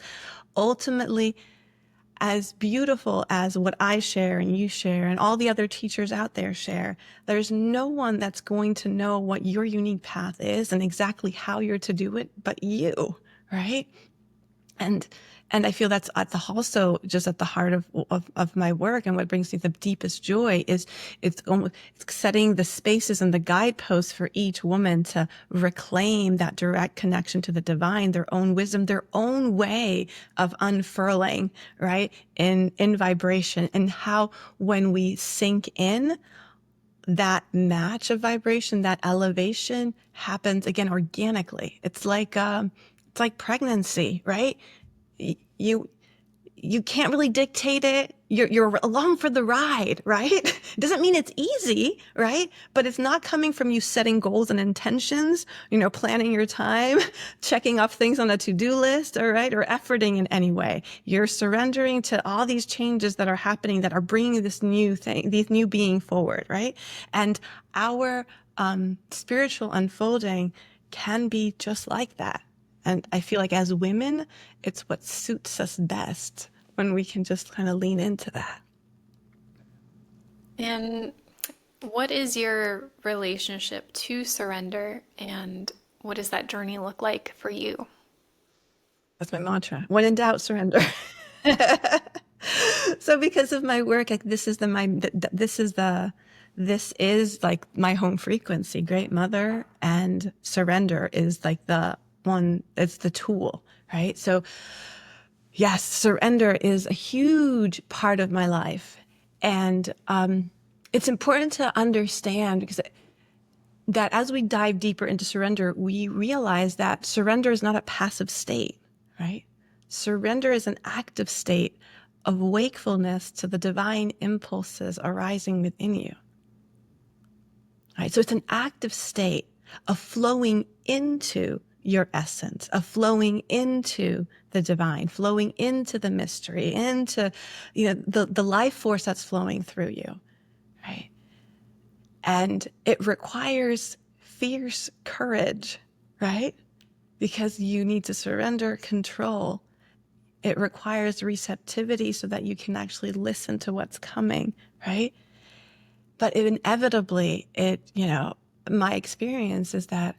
ultimately, as beautiful as what I share and you share and all the other teachers out there share, there's no one that's going to know what your unique path is and exactly how you're to do it but you. Right. And I feel that's also just at the heart of my work, and what brings me the deepest joy is it's setting the spaces and the guideposts for each woman to reclaim that direct connection to the divine, their own wisdom, their own way of unfurling, right, in vibration, and how when we sink in, that match of vibration, that elevation happens again organically. It's like pregnancy, right? You can't really dictate it. You're along for the ride, right? It doesn't mean it's easy, right? But it's not coming from you setting goals and intentions, planning your time, checking off things on a to-do list, all right, or efforting in any way. You're surrendering to all these changes that are happening, that are bringing this new thing, these new being forward, right? And our spiritual unfolding can be just like that. And I feel like as women, it's what suits us best when we can just kind of lean into that. And what is your relationship to surrender, and what does that journey look like for you? That's my mantra. When in doubt, surrender. So because of my work, like this is like my home frequency, Great Mother, and surrender is like the one, it's the tool, right? So yes, surrender is a huge part of my life. And it's important to understand because that as we dive deeper into surrender, we realize that surrender is not a passive state, right? Surrender is an active state of wakefulness to the divine impulses arising within you. Right? So it's an active state of flowing into your essence, of flowing into the divine, flowing into the mystery, into the life force that's flowing through you, right? And it requires fierce courage, right? Because you need to surrender control. It requires receptivity so that you can actually listen to what's coming, right? But inevitably, my experience is that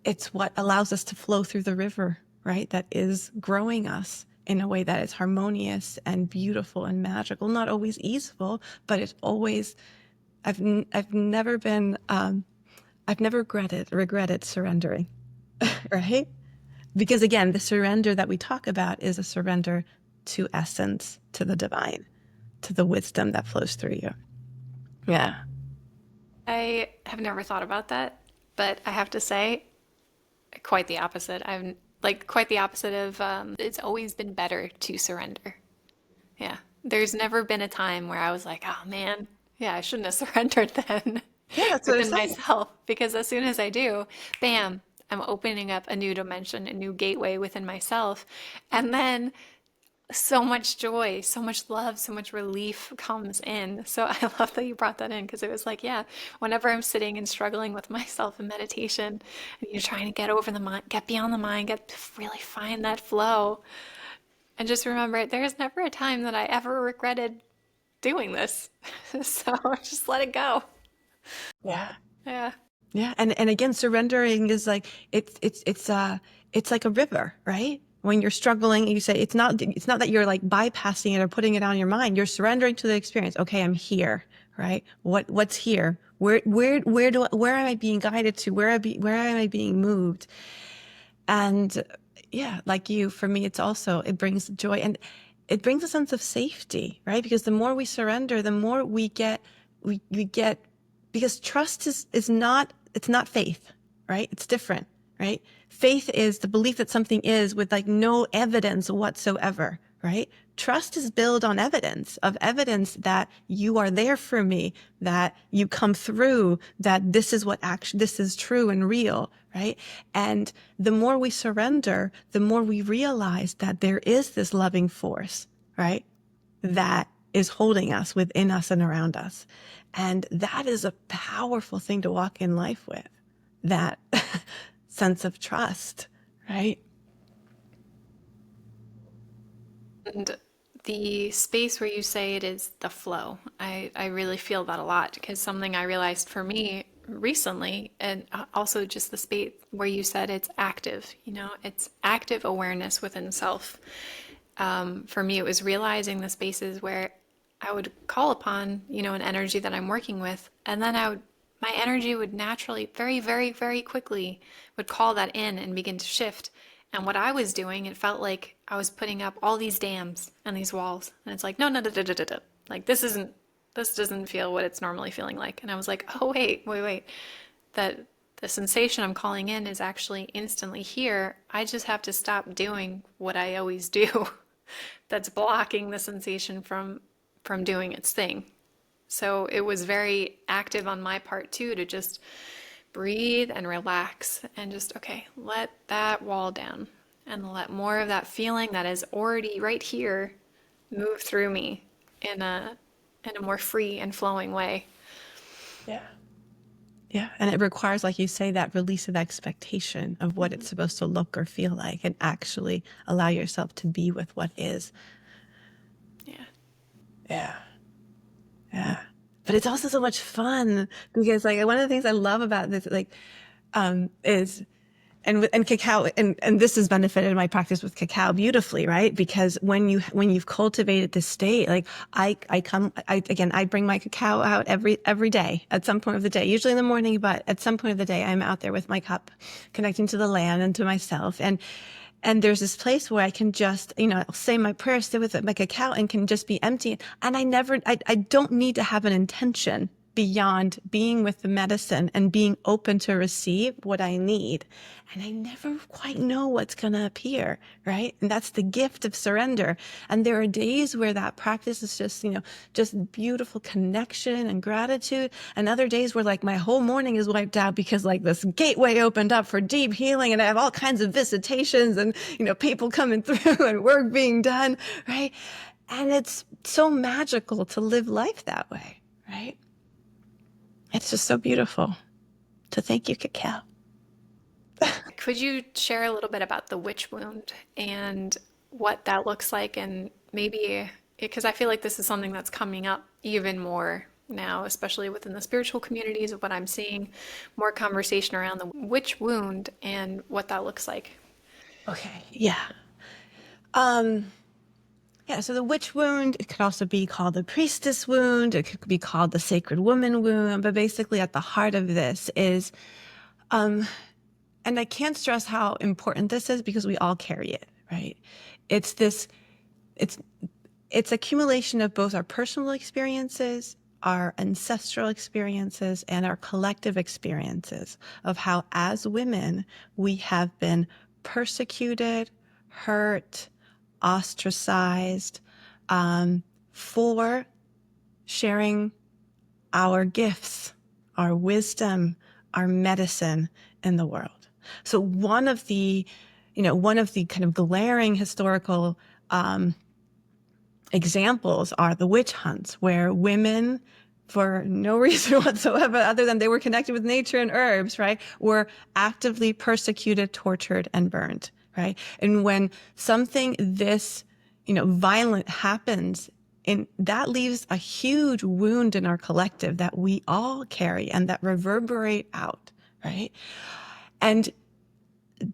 it's what allows us to flow through the river, right? That is growing us in a way that is harmonious and beautiful and magical. Not always easeful, but it's always. I've never been. I've never regretted surrendering, right? Because again, the surrender that we talk about is a surrender to essence, to the divine, to the wisdom that flows through you. Yeah. I have never thought about that, but I have to say, quite the opposite. I'm like quite the opposite of it's always been better to surrender. Yeah. There's never been a time where I was like, oh man, yeah, I shouldn't have surrendered then Yeah, that's what I'm within saying. myself. Because as soon as I do, bam, I'm opening up a new dimension, a new gateway within myself. And then so much joy, so much love, so much relief comes in. So I love that you brought that in because it was like, yeah, whenever I'm sitting and struggling with myself in meditation and you're trying to get over the mind, get beyond the mind, get really find that flow. And just remember, there's never a time that I ever regretted doing this. So just let it go. Yeah. Yeah. Yeah, and again, surrendering is like it's like a river, right? When you're struggling, you say it's not that you're like bypassing it or putting it on your mind. You're surrendering to the experience. Okay, I'm here, right? What's here? Where am I being guided to? Where am I being moved? And yeah, like you, for me, it brings joy and it brings a sense of safety, right? Because the more we surrender, the more we get, because trust is not, it's not faith, right? It's different, right? Faith is the belief that something is with like no evidence whatsoever, right? Trust is built on evidence that you are there for me, that you come through, that this is true and real, right? And the more we surrender, the more we realize that there is this loving force, right? That is holding us within us and around us. And that is a powerful thing to walk in life with, that sense of trust, right? And the space where you say it is the flow, I really feel that a lot because something I realized for me recently, and also just the space where you said it's active, it's active awareness within self. For me, it was realizing the spaces where I would call upon, an energy that I'm working with, and then my energy would naturally, very, very, very quickly, would call that in and begin to shift. And what I was doing, it felt like I was putting up all these dams and these walls, and it's like, no, no, no, no, no, no, no. Like this doesn't feel what it's normally feeling like. And I was like, oh wait, that the sensation I'm calling in is actually instantly here. I just have to stop doing what I always do. That's blocking the sensation from doing its thing. So it was very active on my part too to just breathe and relax and just okay, let that wall down and let more of that feeling that is already right here move through me in a more free and flowing way. Yeah. Yeah. And it requires, like you say, that release of expectation of what it's supposed to look or feel like, and actually allow yourself to be with what is. Yeah. Yeah. Yeah. But it's also so much fun because, like, one of the things I love about this, like, is, and cacao, and this has benefited my practice with cacao beautifully, right? Because when you've cultivated this state, like I bring my cacao out every day at some point of the day, usually in the morning, but at some point of the day, I'm out there with my cup, connecting to the land and to myself. And there's this place where I can just, I'll say my prayers, sit with my cacao, and can just be empty. And I don't need to have an intention beyond being with the medicine and being open to receive what I need. And I never quite know what's going to appear, right? And that's the gift of surrender. And there are days where that practice is just, just beautiful connection and gratitude. And other days where, like, my whole morning is wiped out because, like, this gateway opened up for deep healing, and I have all kinds of visitations and, people coming through and work being done, right? And it's so magical to live life that way, right? It's just so beautiful. So thank you, cacao. Could you share a little bit about the witch wound and what that looks like? And maybe, because I feel like this is something that's coming up even more now, especially within the spiritual communities, of what I'm seeing, more conversation around the witch wound and what that looks like. Okay. Yeah. Yeah, so the witch wound, it could also be called the priestess wound, it could be called the sacred woman wound, but basically at the heart of this is, and I can't stress how important this is because we all carry it, right? It's this, it's accumulation of both our personal experiences, our ancestral experiences, and our collective experiences of how, as women, we have been persecuted, hurt, ostracized, for sharing our gifts, our wisdom, our medicine in the world. So one of the kind of glaring historical examples are the witch hunts, where women, for no reason whatsoever other than they were connected with nature and herbs, right, were actively persecuted, tortured, and burned, right? And when something this, violent happens, that leaves a huge wound in our collective that we all carry and that reverberate out, right? And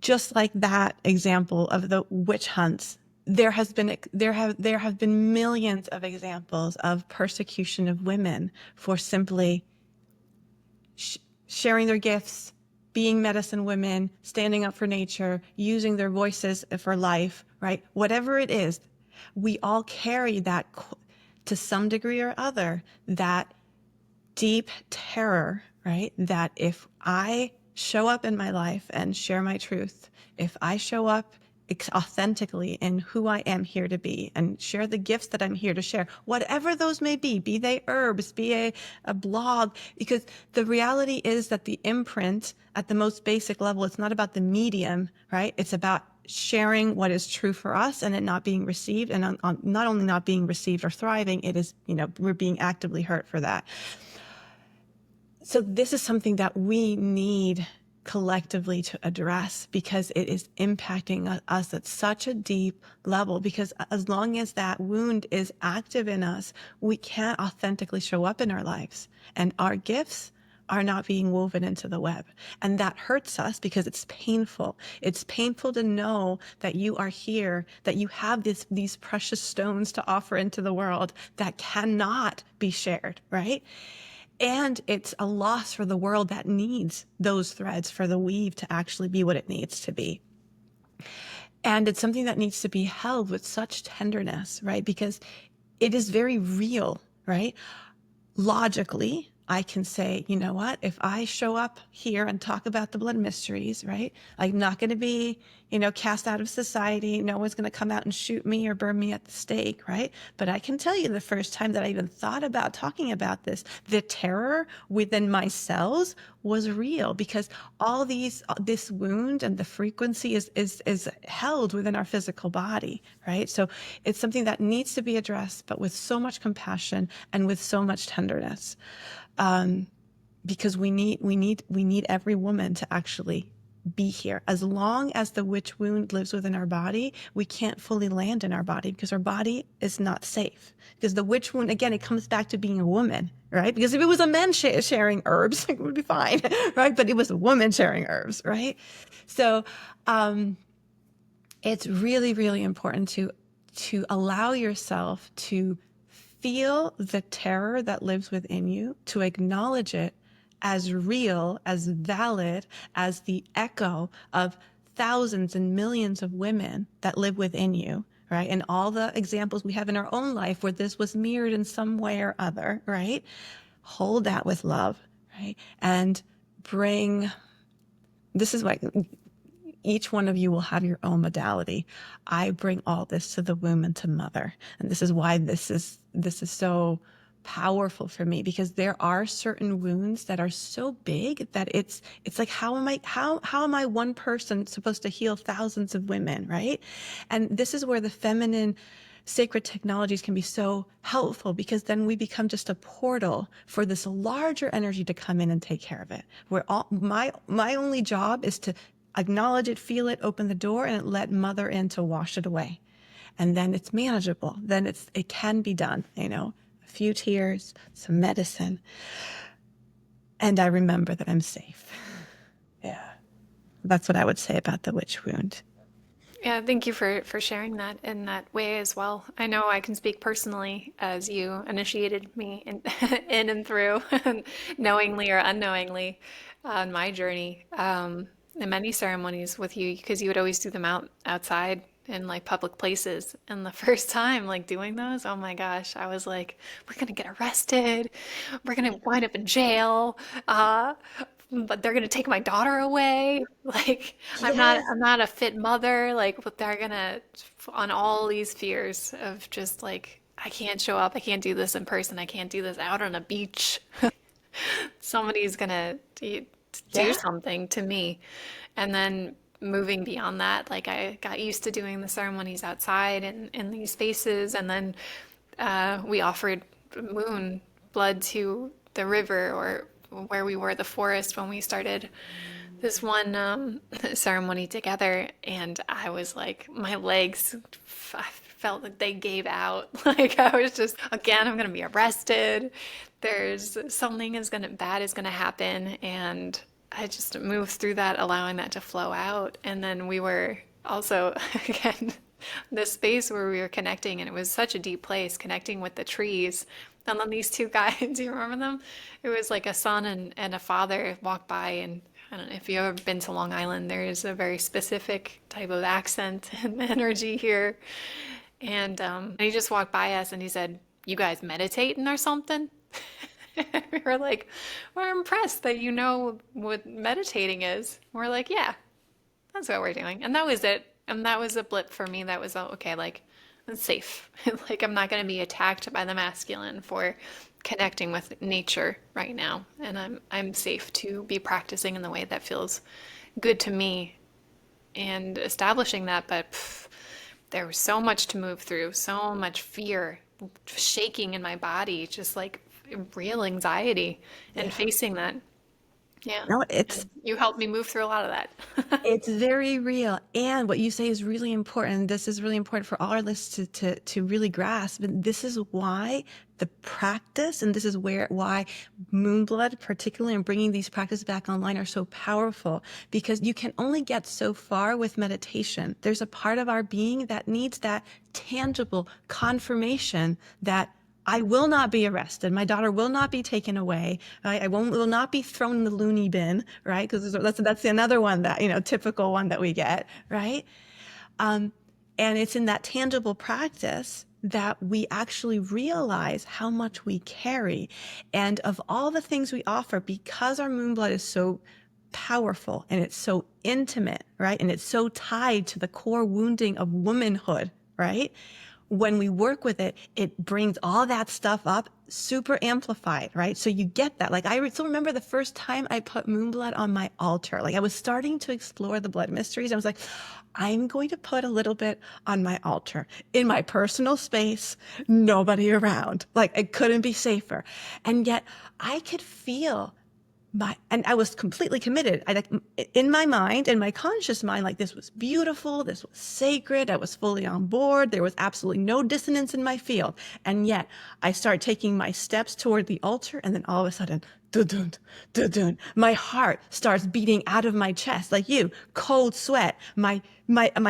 just like that example of the witch hunts, there have been millions of examples of persecution of women for simply sharing their gifts, being medicine women, standing up for nature, using their voices for life, right? Whatever it is, we all carry that, to some degree or other, that deep terror, right? That if I show up in my life and share my truth, if I show up authentically in who I am here to be and share the gifts that I'm here to share, whatever those may be they herbs, be a blog, because the reality is that the imprint at the most basic level, it's not about the medium, right? It's about sharing what is true for us and it not being received, and on not only not being received or thriving, it is, we're being actively hurt for that. So this is something that we need collectively to address because it is impacting us at such a deep level, because as long as that wound is active in us, we can't authentically show up in our lives, and our gifts are not being woven into the web. And that hurts us because it's painful. It's painful to know that you are here, that you have these precious stones to offer into the world that cannot be shared, right? And it's a loss for the world that needs those threads for the weave to actually be what it needs to be. And it's something that needs to be held with such tenderness, right? Because it is very real, right? Logically, I can say, you know what, if I show up here and talk about the blood mysteries, right, I'm not going to be, cast out of society. No one's going to come out and shoot me or burn me at the stake, right? But I can tell you, the first time that I even thought about talking about this, the terror within my cells was real, because all this wound and the frequency is held within our physical body, right? So it's something that needs to be addressed, but with so much compassion and with so much tenderness. because we need every woman to actually be here. As long as the witch wound lives within our body, we can't fully land in our body because our body is not safe. Because the witch wound, again, it comes back to being a woman, right? Because if it was a man sharing herbs, it would be fine, right? But it was a woman sharing herbs, right? So it's really, really important to allow yourself to feel the terror that lives within you, to acknowledge it as real, as valid, as the echo of thousands and millions of women that live within you, right? And all the examples we have in our own life where this was mirrored in some way or other, right? Hold that with love, right? And this is what each one of you will have your own modality. I bring all this to the womb and to mother. And this is why this is so powerful for me, because there are certain wounds that are so big that it's like, how am I one person supposed to heal thousands of women, right? And this is where the feminine sacred technologies can be so helpful, because then we become just a portal for this larger energy to come in and take care of it. Where my only job is to acknowledge it, feel it, open the door, and let mother in to wash it away. And then it's manageable. Then it can be done, a few tears, some medicine. And I remember that I'm safe. Yeah. That's what I would say about the witch wound. Yeah, thank you for sharing that in that way as well. I know I can speak personally as you initiated me in and through, knowingly or unknowingly, on my journey, in many ceremonies with you, because you would always do them outside in like public places. And the first time like doing those, oh my gosh, I was like, we're gonna get arrested, we're gonna wind up in jail. But they're gonna take my daughter away. Like Yeah. I'm not a fit mother. Like, but they're gonna on all these fears of just like I can't show up. I can't do this in person. I can't do this out on a beach. Somebody's gonna do Yeah. something to me. And then moving beyond that, like I got used to doing the ceremonies outside and in these spaces, and then we offered moon blood to the river or where we were, the forest, when we started this one ceremony together. And I was like, my legs, I felt like they gave out. Like I was just, again, I'm gonna be arrested. There's something bad is gonna happen, and I just moved through that, allowing that to flow out. And then we were also, again, this space where we were connecting, and it was such a deep place, connecting with the trees. And then these two guys, do you remember them? It was like a son and a father walked by, and I don't know if you've ever been to Long Island, there is a very specific type of accent and energy here. And he just walked by us and he said, "You guys meditating or something?" We were like, "We're impressed that you know what meditating is." We're like, "Yeah, that's what we're doing." And that was it. And that was a blip for me. That was, okay, like, it's safe. Like, I'm not going to be attacked by the masculine for connecting with nature right now. And I'm safe to be practicing in the way that feels good to me and establishing that. But there was so much to move through, so much fear, shaking in my body, just like real anxiety, and Yeah. facing that. Yeah. No, And you helped me move through a lot of that. it's very real. And what you say is really important. This is really important for all our listeners to really grasp. And this is why the practice, and this is why Moonblood, particularly, and bringing these practices back online, are so powerful, because you can only get so far with meditation. There's a part of our being that needs that tangible confirmation that I will not be arrested. My daughter will not be taken away. Right? Will not be thrown in the loony bin, right? Because that's another one that, typical one that we get, right? And it's in that tangible practice that we actually realize how much we carry. And of all the things we offer, because our moon blood is so powerful and it's so intimate, right? And it's so tied to the core wounding of womanhood, right? When we work with it, it brings all that stuff up super amplified, right? So you get that. Like, I still remember the first time I put moon blood on my altar. Like, I was starting to explore the blood mysteries. I was like, I'm going to put a little bit on my altar in my personal space, nobody around. Like, it couldn't be safer. And yet I could feel and I was completely committed. I like in my mind, in my conscious mind, like this was beautiful, this was sacred. I was fully on board. There was absolutely no dissonance in my field. And yet I start taking my steps toward the altar, and then all of a sudden, dun, dun, my heart starts beating out of my chest, like you, cold sweat. My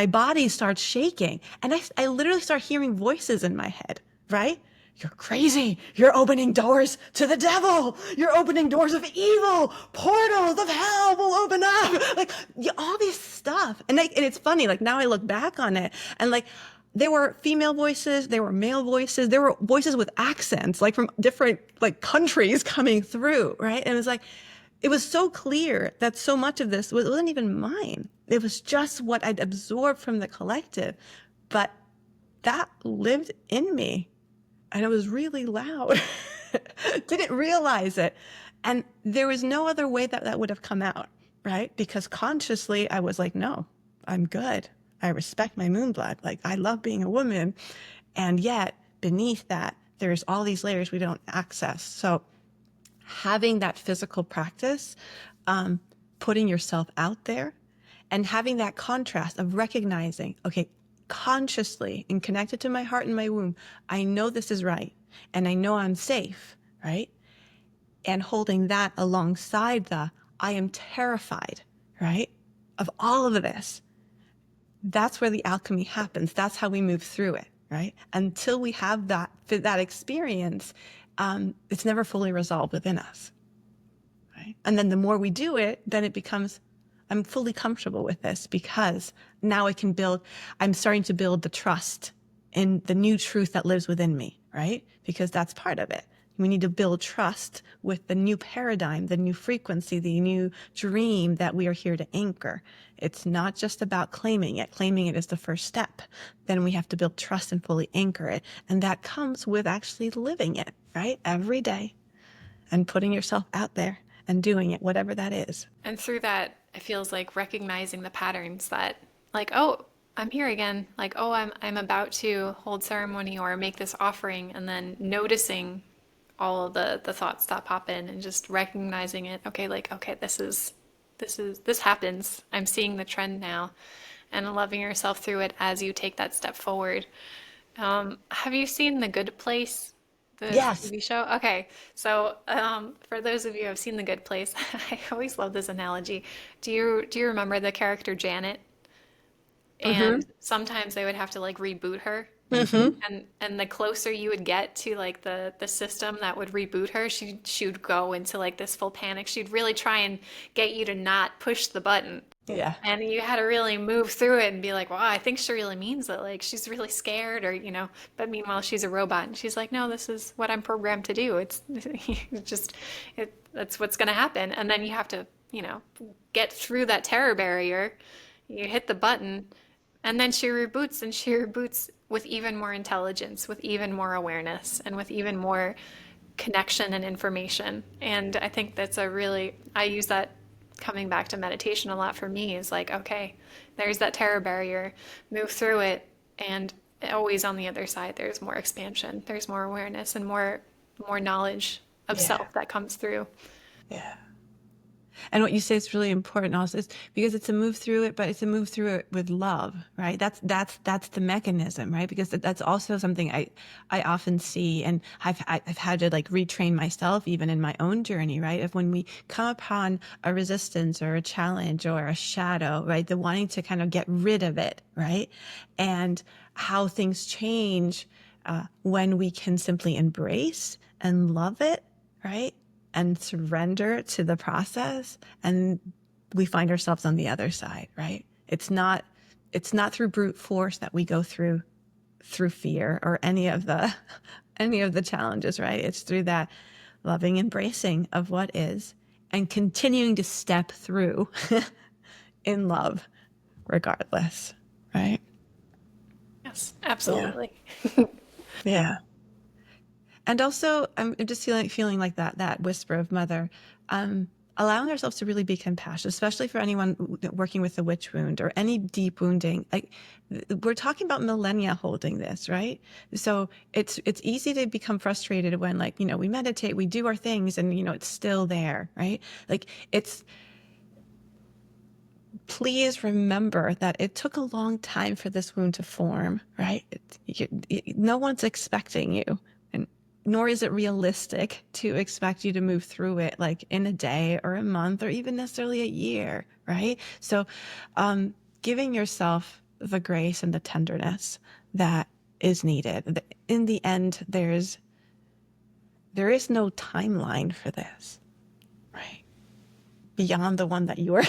body starts shaking, and I literally start hearing voices in my head, right? You're crazy. You're opening doors to the devil. You're opening doors of evil. Portals of hell will open up. Like all this stuff. And it's funny, like now I look back on it and like there were female voices, there were male voices, there were voices with accents, like from different like countries coming through, right? And it was like, it was so clear that so much of this wasn't even mine. It was just what I'd absorbed from the collective. But that lived in me. And it was really loud. Didn't realize it. And there was no other way that would have come out, right? Because consciously I was like, no, I'm good. I respect my moon blood. Like I love being a woman. And yet beneath that, there's all these layers we don't access. So having that physical practice, putting yourself out there and having that contrast of recognizing, okay, consciously and connected to my heart and my womb, I know this is right. And I know I'm safe, right? And holding that alongside I am terrified, right? Of all of this. That's where the alchemy happens. That's how we move through it, right? Until we have that experience, it's never fully resolved within us, right? And then the more we do it, then it becomes, I'm fully comfortable with this because now I'm starting to build the trust in the new truth that lives within me, right? Because that's part of it. We need to build trust with the new paradigm, the new frequency, the new dream that we are here to anchor. It's not just about claiming it. Claiming it is the first step. Then we have to build trust and fully anchor it. And that comes with actually living it, right? Every day and putting yourself out there and doing it, whatever that is. And through that, it feels like recognizing the patterns that, like, oh, I'm here again. Like, oh, I'm about to hold ceremony or make this offering, and then noticing all of the thoughts that pop in and just recognizing it. Okay, like, okay, this happens. I'm seeing the trend now, and loving yourself through it as you take that step forward. Have you seen The Good Place? The Yes. TV show? Okay, so for those of you who have seen The Good Place, I always love this analogy. Do you remember the character Janet? Mm-hmm. And sometimes they would have to like reboot her. Mm-hmm. And the closer you would get to like the system that would reboot her, she would go into like this full panic. She'd really try and get you to not push the button. Yeah. And you had to really move through it and be like, wow, I think she really means it. Like she's really scared or, but meanwhile she's a robot and she's like, no, this is what I'm programmed to do. It's just, that's what's going to happen. And then you have to, get through that terror barrier. You hit the button and then she reboots with even more intelligence, with even more awareness and with even more connection and information. And I think I use that coming back to meditation a lot for me is like, okay, there's that terror barrier, move through it, and always on the other side, there's more expansion, there's more awareness and more knowledge of self that comes through. Yeah. And what you say is really important also is because it's a move through it, but it's a move through it with love, right? That's the mechanism, right? Because that's also something I often see, and I've had to like retrain myself even in my own journey, right? Of when we come upon a resistance or a challenge or a shadow, right? The wanting to kind of get rid of it, right? And how things change when we can simply embrace and love it, right? And surrender to the process, and we find ourselves on the other side, right? It's not through brute force that we go through fear or any of the challenges, right? It's through that loving embracing of what is and continuing to step through in love regardless, right? Yes, absolutely. Yeah. And also, I'm just feeling like that whisper of mother. allowing ourselves to really be compassionate, especially for anyone working with a witch wound or any deep wounding. We're talking about millennia holding this, right? So it's easy to become frustrated when, like, we meditate, we do our things, and it's still there, right? Like, please remember that it took a long time for this wound to form, right? No one's expecting you, and nor is it realistic to expect you to move through it like in a day or a month or even necessarily a year, right? So giving yourself the grace and the tenderness that is needed. In the end, there is no timeline for this, right? Beyond the one that you're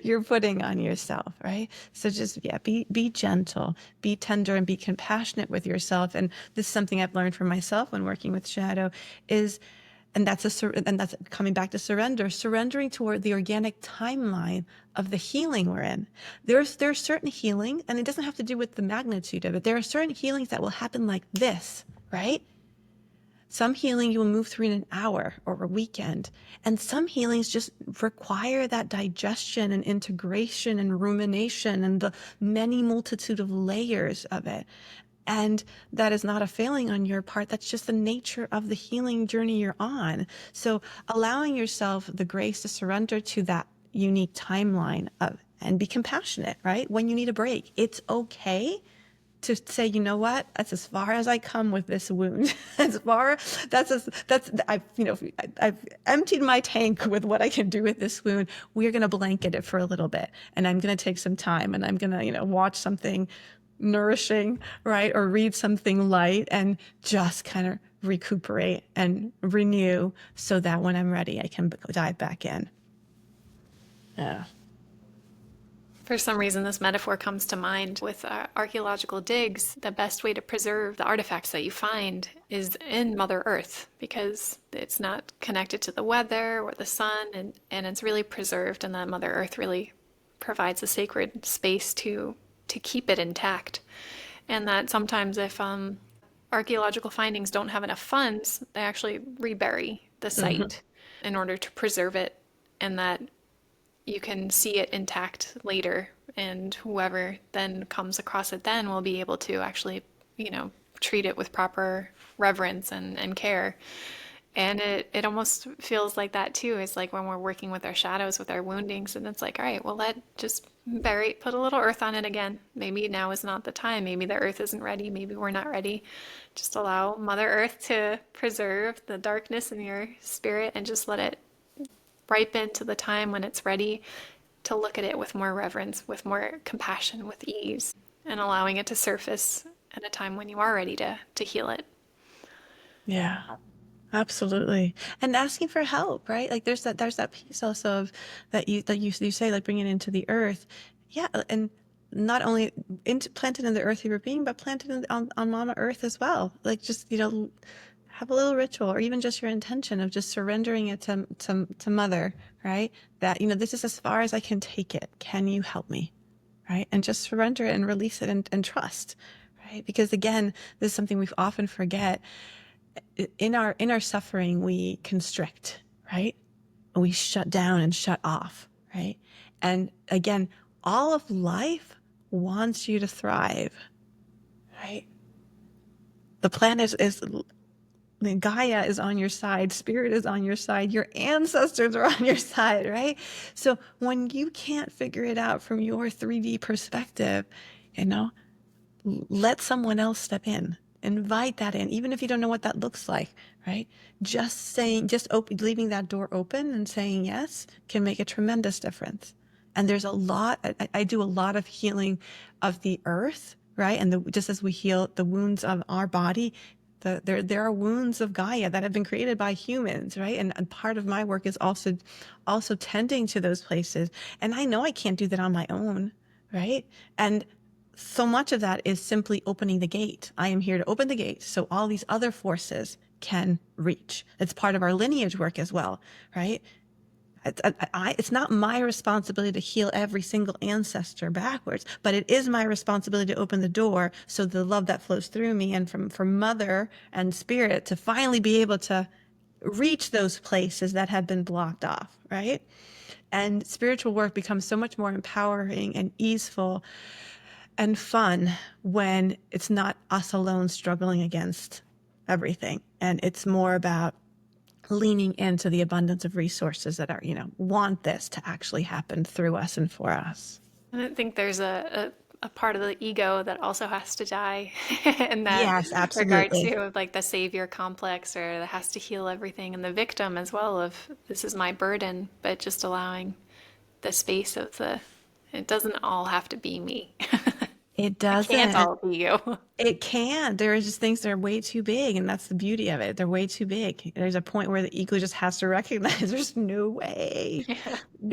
you're putting on yourself, right? So just, be gentle, be tender, and be compassionate with yourself. And this is something I've learned for myself when working with shadow and that's coming back to surrendering toward the organic timeline of the healing we're in. There's certain healing, and it doesn't have to do with the magnitude of it. There are certain healings that will happen like this, right? Some healing you will move through in an hour or a weekend. And some healings just require that digestion and integration and rumination and the many multitude of layers of it. And that is not a failing on your part. That's just the nature of the healing journey you're on. So allowing yourself the grace to surrender to that unique timeline and be compassionate, right? When you need a break, it's okay to say, you know what, that's as far as I come with this wound. I've emptied my tank with what I can do with this wound. We're going to blanket it for a little bit, and I'm going to take some time, and I'm going to, watch something nourishing, right? Or read something light and just kind of recuperate and renew so that when I'm ready, I can dive back in. Yeah. For some reason, this metaphor comes to mind with archaeological digs. The best way to preserve the artifacts that you find is in Mother Earth, because it's not connected to the weather or the sun, and it's really preserved, and that Mother Earth really provides a sacred space to keep it intact. And that sometimes if archaeological findings don't have enough funds, they actually rebury the site in order to preserve it, and that you can see it intact later, and whoever then comes across it then will be able to actually, treat it with proper reverence and care. And it almost feels like that too. It's like when we're working with our shadows, with our woundings, and it's like, all right, well, just put a little earth on it again. Maybe now is not the time. Maybe the earth isn't ready. Maybe we're not ready. Just allow Mother Earth to preserve the darkness in your spirit, and just let it ripen to the time when it's ready to look at it with more reverence, with more compassion, with ease, and allowing it to surface at a time when you are ready to heal it. Yeah, absolutely. And asking for help, right? Like there's that piece also of that you say, like, bring it into the earth. Yeah, and not only planted in the earth you were being, but planted on Mama Earth as well. Like, just have a little ritual, or even just your intention of just surrendering it to Mother, right? That, this is as far as I can take it. Can you help me? Right? And just surrender it and release it and trust, right? Because again, this is something we often forget. In our suffering, we constrict, right? We shut down and shut off, right? And again, all of life wants you to thrive, right? The planet is Gaia is on your side, spirit is on your side, your ancestors are on your side, right? So when you can't figure it out from your 3D perspective, let someone else step in. Invite that in, even if you don't know what that looks like, right? Leaving that door open and saying yes can make a tremendous difference. And there's a lot, I do a lot of healing of the earth, right? And just as we heal the wounds of our body, there are wounds of Gaia that have been created by humans, right? And part of my work is also tending to those places. And I know I can't do that on my own, right? And so much of that is simply opening the gate. I am here to open the gate so all these other forces can reach. It's part of our lineage work as well, right? It's not my responsibility to heal every single ancestor backwards, but it is my responsibility to open the door so the love that flows through me and from Mother and Spirit to finally be able to reach those places that have been blocked off, right? And spiritual work becomes so much more empowering and easeful and fun when it's not us alone struggling against everything. And it's more about leaning into the abundance of resources that are, want this to actually happen through us and for us. I think there's a part of the ego that also has to die in that Yes, regard absolutely. too, of like the savior complex, or that has to heal everything, and the victim as well of this is my burden, but just allowing the space of it doesn't all have to be me. It It can't doesn't. all be you. It can. There are just things that are way too big, and that's the beauty of it. They're way too big. There's a point where the ego just has to recognize there's Yeah. no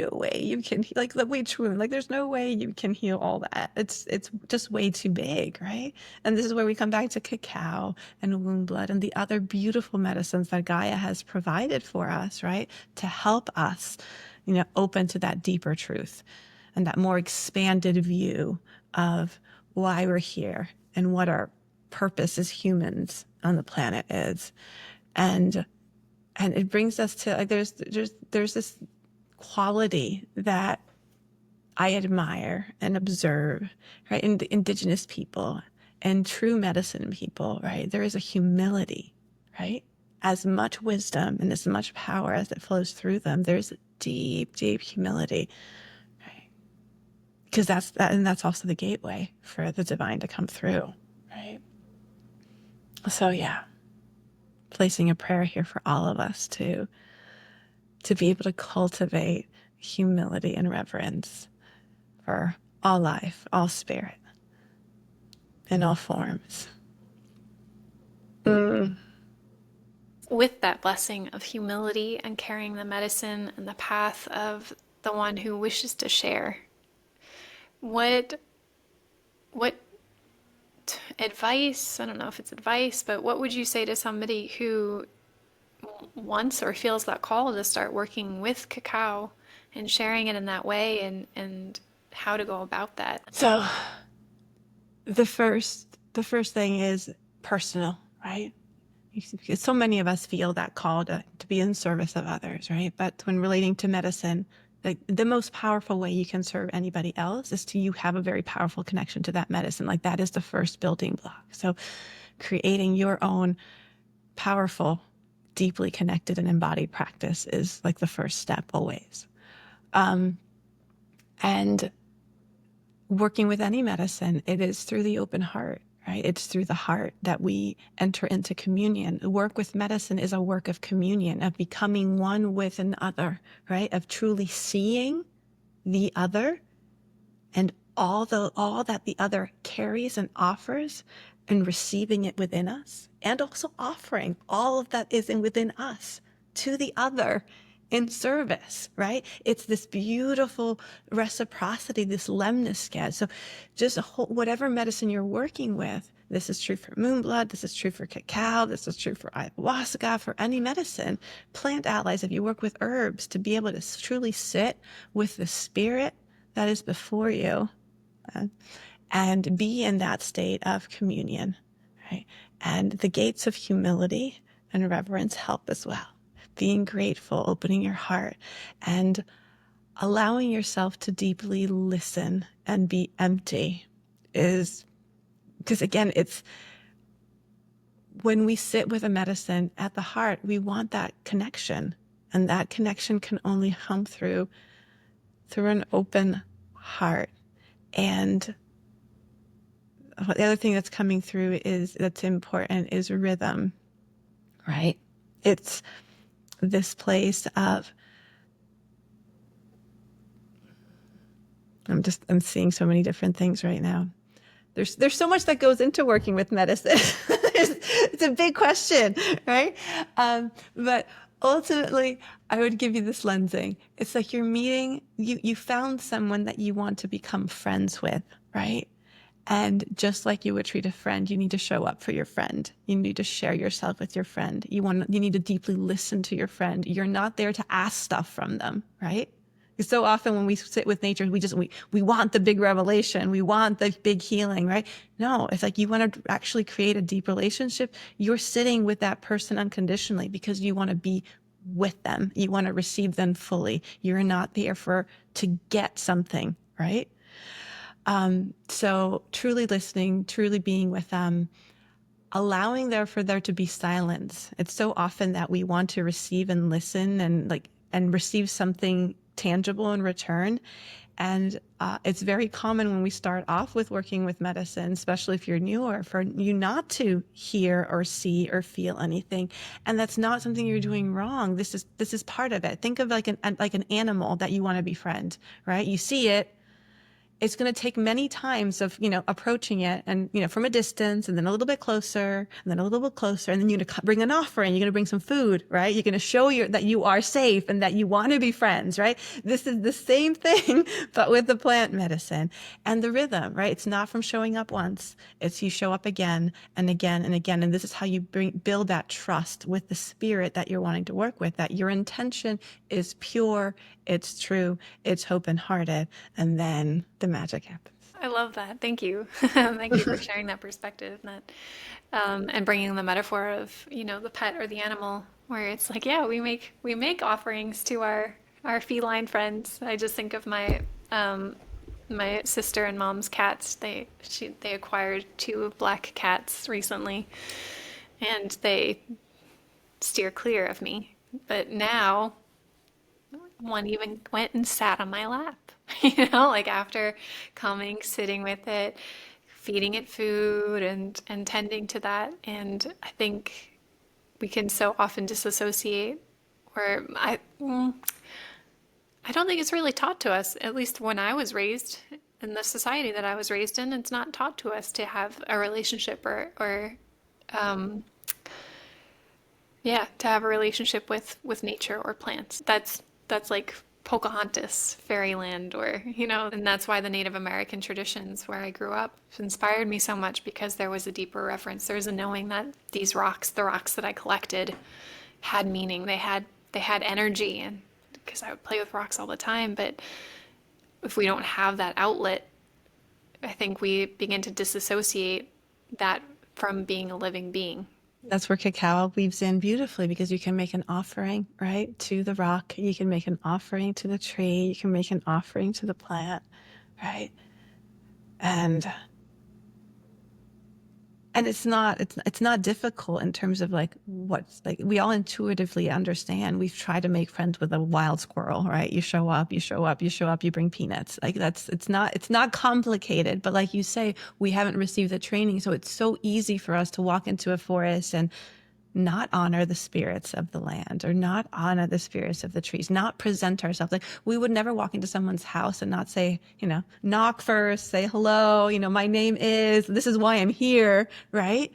way you can, like the way true, like there's no way you can heal all that. It's just way too big, right? And this is where we come back to cacao and womb blood and the other beautiful medicines that Gaia has provided for us, right? To help us, open to that deeper truth and that more expanded view of why we're here and what our purpose as humans on the planet is. And it brings us to, like, there's this quality that I admire and observe, right, in the Indigenous people and true medicine people, right? There is a humility, right? As much wisdom and as much power as it flows through them, there's a deep, deep humility, right? Because that's also the gateway for the divine to come through, right? So yeah, placing a prayer here for all of us to be able to cultivate humility and reverence for all life, all spirit, in all forms. With that blessing of humility and carrying the medicine and the path of the one who wishes to share, what advice, I don't know if it's advice, but what would you say to somebody who wants or feels that call to start working with cacao and sharing it in that way, and how to go about that? So the first thing is personal, right? So many of us feel that call to be in service of others, right? But when relating to medicine, the most powerful way you can serve anybody else is you have a very powerful connection to that medicine. Like that is the first building block. So creating your own powerful, deeply connected and embodied practice is like the first step always. And working with any medicine, it is through the open heart, right? It's through the heart that we enter into communion. The work with medicine is a work of communion, of becoming one with another, right? Of truly seeing the other and all that the other carries and offers, and receiving it within us, and also offering all of that is within us to the other in service, right? It's this beautiful reciprocity, this lemniscate. So just whatever medicine you're working with, this is true for moon blood, this is true for cacao, this is true for ayahuasca, for any medicine, plant allies, if you work with herbs, to be able to truly sit with the spirit that is before you, and be in that state of communion, right? And the gates of humility and reverence help as well. Being grateful, opening your heart, and allowing yourself to deeply listen and be empty is, because again, it's when we sit with a medicine at the heart, we want that connection, and that connection can only come through an open heart. And the other thing that's coming through that's important is rhythm, right? It's this place of, I'm seeing so many different things right now. There's so much that goes into working with medicine. It's a big question, right? But ultimately, I would give you this lensing. It's like you're meeting, you found someone that you want to become friends with, right? And just like you would treat a friend, you need to show up for your friend. You need to share yourself with your friend. You need to deeply listen to your friend. You're not there to ask stuff from them, right? So often when we sit with nature, we want the big revelation. We want the big healing, right? No, it's like you want to actually create a deep relationship. You're sitting with that person unconditionally because you want to be with them. You want to receive them fully. You're not there to get something, right? So truly listening, truly being with them, allowing for there to be silence. It's so often that we want to receive and listen and receive something tangible in return. And it's very common when we start off with working with medicine, especially if you're newer, for you not to hear or see or feel anything. And that's not something you're doing wrong. This is part of it. Think of like an animal that you want to befriend, right? You see it. It's going to take many times of, approaching it and, from a distance and then a little bit closer and then a little bit closer. And then you're going to bring an offering. You're going to bring some food, right? You're going to show that you are safe and that you want to be friends, right? This is the same thing, but with the plant medicine and the rhythm, right? It's not from showing up once. It's you show up again and again and again. And this is how you build that trust with the spirit that you're wanting to work with, that your intention is pure, it's true, it's open-hearted, and then the magic happens. I love that. Thank you. Thank you for sharing that perspective and bringing the metaphor of, the pet or the animal, where it's like, yeah, we make offerings to our feline friends. I just think of my sister and mom's cats. They acquired two black cats recently, and they steer clear of me. But now one even went and sat on my lap, like after coming, sitting with it, feeding it food and tending to that. And I think we can so often disassociate, where I don't think it's really taught to us, at least when I was raised in the society that I was raised in. It's not taught to us to have a relationship or to have a relationship with nature or plants. That's like Pocahontas fairyland, or and that's why the Native American traditions where I grew up inspired me so much, because there was a deeper reference. There was a knowing that the rocks that I collected, had meaning. They had energy, and because I would play with rocks all the time. But if we don't have that outlet, I think we begin to disassociate that from being a living being. That's where cacao weaves in beautifully, because you can make an offering, right, to the rock. You can make an offering to the tree. You can make an offering to the plant, right? And it's not difficult in terms of we all intuitively understand. We've tried to make friends with a wild squirrel, right? You show up, you bring peanuts. It's not complicated, but like you say, we haven't received the training. So it's so easy for us to walk into a forest and not honor the spirits of the land, or not honor the spirits of the trees, not present ourselves. Like, we would never walk into someone's house and not say, knock first, say hello, my name this is why I'm here, right?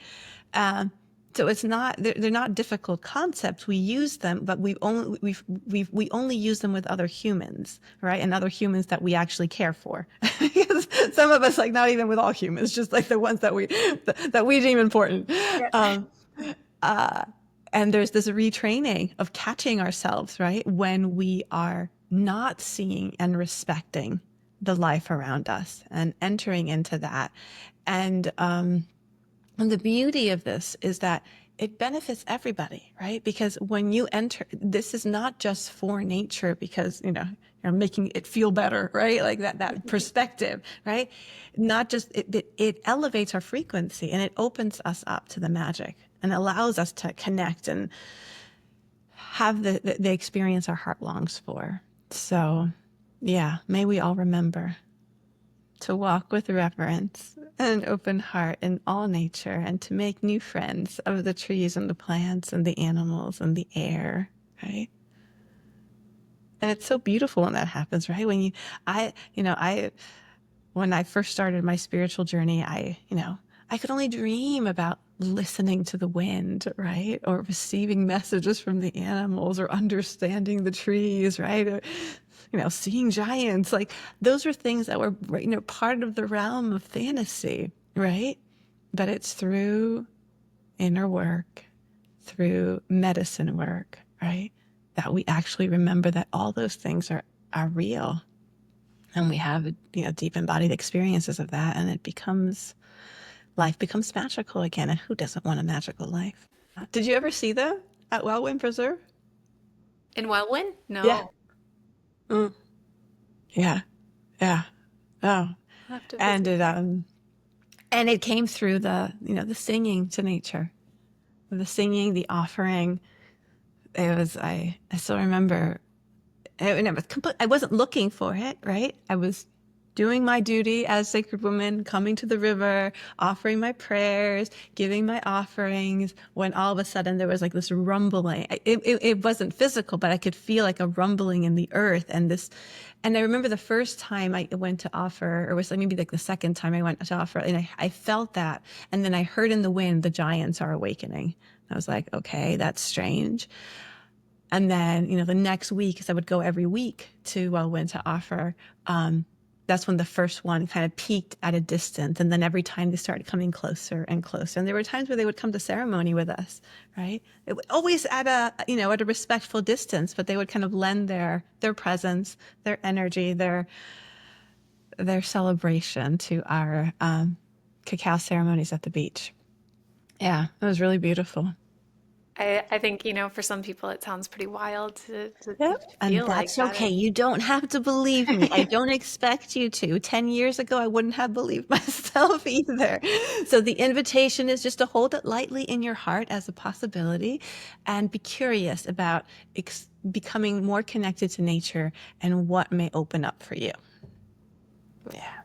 So it's not, they're not difficult concepts. We use them, but we only use them with other humans, right? And other humans that we actually care for. Because some of us, not even with all humans, just the ones that we deem important. Yeah. And there's this retraining of catching ourselves, right? When we are not seeing and respecting the life around us and entering into that. And the beauty of this is that it benefits everybody, right? Because when you enter, this is not just for nature because, you're making it feel better, right? Like that perspective, right? Not just, it elevates our frequency, and it opens us up to the magic and allows us to connect and have the experience our heart longs for. So yeah, may we all remember to walk with reverence and an open heart in all nature, and to make new friends of the trees and the plants and the animals and the air, right? And it's so beautiful when that happens, right? When I first started my spiritual journey, I could only dream about listening to the wind, right? Or receiving messages from the animals, or understanding the trees, right? Or, seeing giants. Those are things that were, part of the realm of fantasy, right? But it's through inner work, through medicine work, right, that we actually remember that all those things are are real. And we have, deep embodied experiences of that, and life becomes magical again. And who doesn't want a magical life? Did you ever see them at Wellwyn Preserve? In Wellwyn? Yeah. No. Mm. Yeah. Yeah. Oh. I'll have to And visit. it came through the singing to nature, the singing, the offering. I still remember, and it was I wasn't looking for it, right? I was doing my duty as sacred woman, coming to the river, offering my prayers, giving my offerings, when all of a sudden there was like this rumbling. It wasn't physical, but I could feel like a rumbling in the earth. And I remember the first time I went to offer, or was maybe like the second time I went to offer, and I felt that. And then I heard in the wind, the giants are awakening. I was like, okay, that's strange. And then, the next week, because I would go every week to Wellwyn to offer, that's when the first one kind of peaked at a distance. And then every time they started coming closer and closer. And there were times where they would come to ceremony with us, right? It would always at a respectful distance, but they would kind of lend their presence, their energy, their celebration to our cacao ceremonies at the beach. Yeah, it was really beautiful. I think, for some people it sounds pretty wild to Yep. And feel like that's that. okay. You don't have to believe me. I don't expect you to. 10 years ago, I wouldn't have believed myself either. So the invitation is just to hold it lightly in your heart as a possibility and be curious about becoming more connected to nature and what may open up for you. Yeah.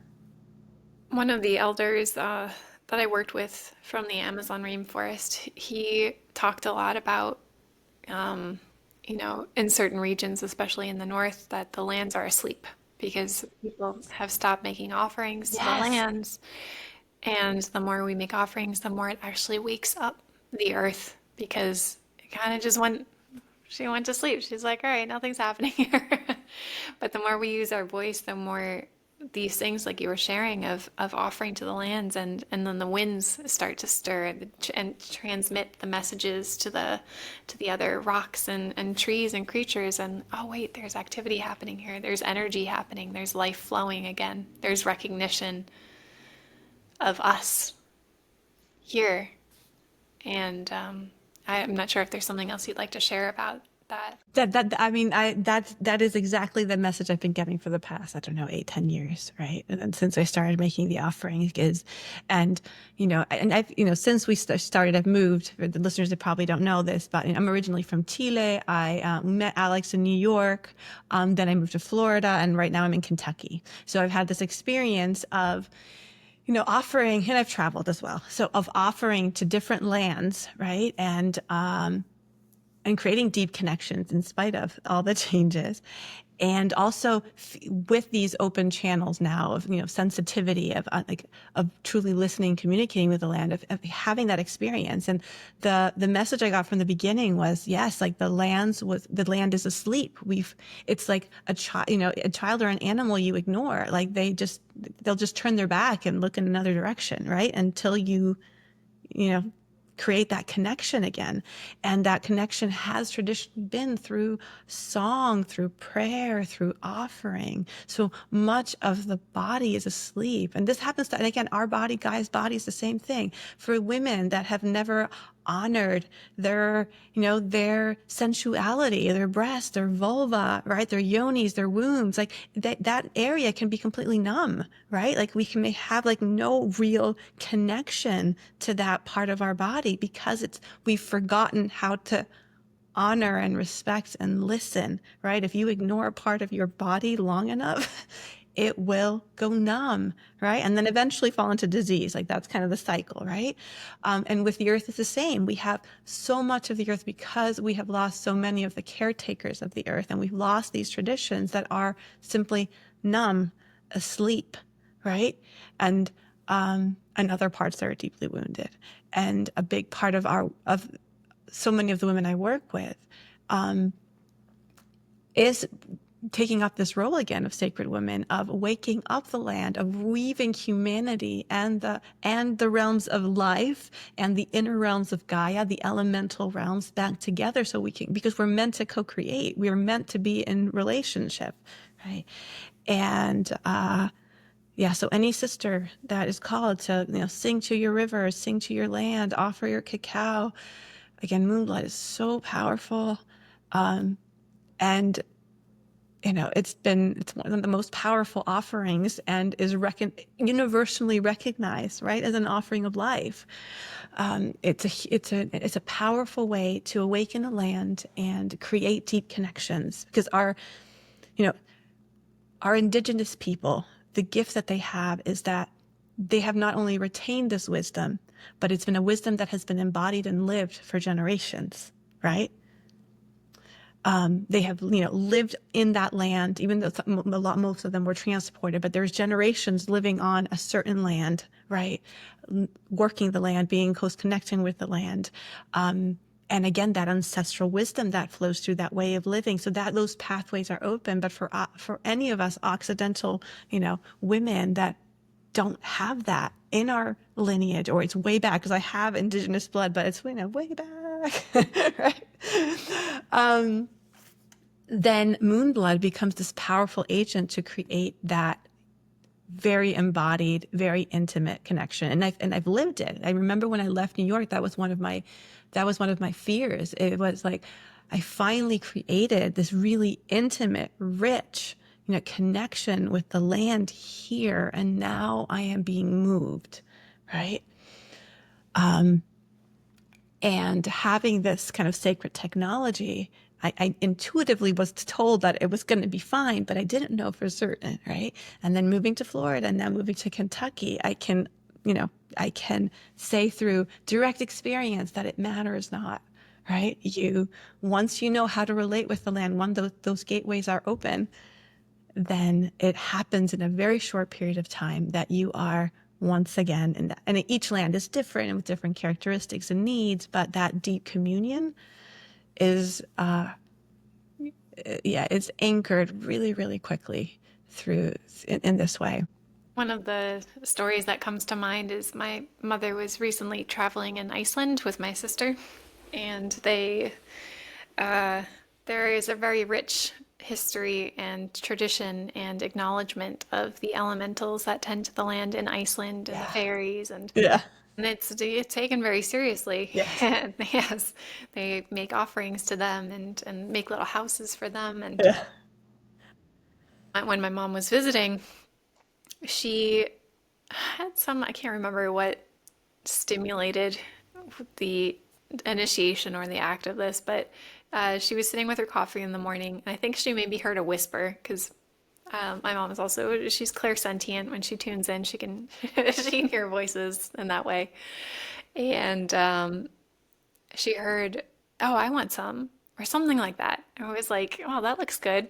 One of the elders that I worked with from the Amazon rainforest, he talked a lot about, in certain regions, especially in the north, that the lands are asleep because people have stopped making offerings to the Yes. lands. And the more we make offerings, the more it actually wakes up the earth because it kind of she went to sleep. She's like, all right, nothing's happening here. But the more we use our voice, the more these things like you were sharing of offering to the lands and then the winds start to stir and transmit the messages to the other rocks and trees and creatures and oh wait, there's activity happening here, there's energy happening, there's life flowing again, there's recognition of us here. And I'm not sure if there's something else you'd like to share about that. That is exactly the message I've been getting for the past, I don't know, 8-10 years, right? And then since I started making the offerings and I've, since we started, I've moved. For the listeners that probably don't know this, but I'm originally from Chile. I met Alex in New York. Then I moved to Florida, and right now I'm in Kentucky. So I've had this experience of offering, and I've traveled as well. So of offering to different lands, right? And creating deep connections in spite of all the changes. And also with these open channels now of, sensitivity of truly listening, communicating with the land, of having that experience. And the message I got from the beginning was, yes, like the land is asleep. It's like a child or an animal you ignore. Like they'll just turn their back and look in another direction, right? Until you create that connection again. And that connection has traditionally been through song, through prayer, through offering. So much of the body is asleep. And this happens and again, our body, Gaia's body is the same thing. For women that have never honored their sensuality, their breasts, their vulva, right? Their yonis, their wombs, like that area can be completely numb, right? Like may have like no real connection to that part of our body because we've forgotten how to honor and respect and listen, right? If you ignore a part of your body long enough, it will go numb, right? And then eventually fall into disease. Like that's kind of the cycle, right? And with the earth, it's the same. We have so much of the earth because we have lost so many of the caretakers of the earth, and we've lost these traditions that are simply numb, asleep, right? And other parts that are deeply wounded. And a big part of so many of the women I work with is taking up this role again of sacred women, of waking up the land, of weaving humanity and the realms of life and the inner realms of Gaia, the elemental realms, back together, so because we're meant to co-create. We are meant to be in relationship, right? And yeah, so any sister that is called to, sing to your river, sing to your land, offer your cacao. Again, moonblood is so powerful. And it's one of the most powerful offerings, and is universally recognized, right, as an offering of life. It's a powerful way to awaken a land and create deep connections, because you know our Indigenous people, the gift that they have is that they have not only retained this wisdom, but it's been a wisdom that has been embodied and lived for generations, right? They have, lived in that land, even though most of them were transported, but there's generations living on a certain land, right? Working the land, being close, connecting with the land. And again, that ancestral wisdom that flows through that way of living, so that those pathways are open. But for any of us Occidental, women that don't have that in our lineage, or it's way back, because I have Indigenous blood, but it's, way back, right? Then moonblood becomes this powerful agent to create that very embodied, very intimate connection. And I've lived it. I remember when I left New York, that was one of my fears. It was like, I finally created this really intimate, rich, connection with the land here, and now I am being moved, right? And having this kind of sacred technology, I intuitively was told that it was going to be fine, but I didn't know for certain, right? And then moving to Florida and now moving to Kentucky, I can say through direct experience that it matters not, right? Once you know how to relate with the land, those gateways are open, then it happens in a very short period of time that you are once again, and each land is different and with different characteristics and needs, but that deep communion is, it's anchored really, really quickly through in this way. One of the stories that comes to mind is my mother was recently traveling in Iceland with my sister, and there is a very rich history and tradition and acknowledgement of the elementals that tend to the land in Iceland, and the fairies, and Yeah. it's taken very seriously. Yes. And yes, they make offerings to them and make little houses for them. And Yeah. when my mom was visiting, she had some, I can't remember what stimulated the initiation or the act of this, but she was sitting with her coffee in the morning, and I think she maybe heard a whisper, because my mom is also, she's clairsentient. When she tunes in, she can she can hear voices in that way. And she heard, "Oh, I want some," or something like that. And I was like, "Oh, that looks good."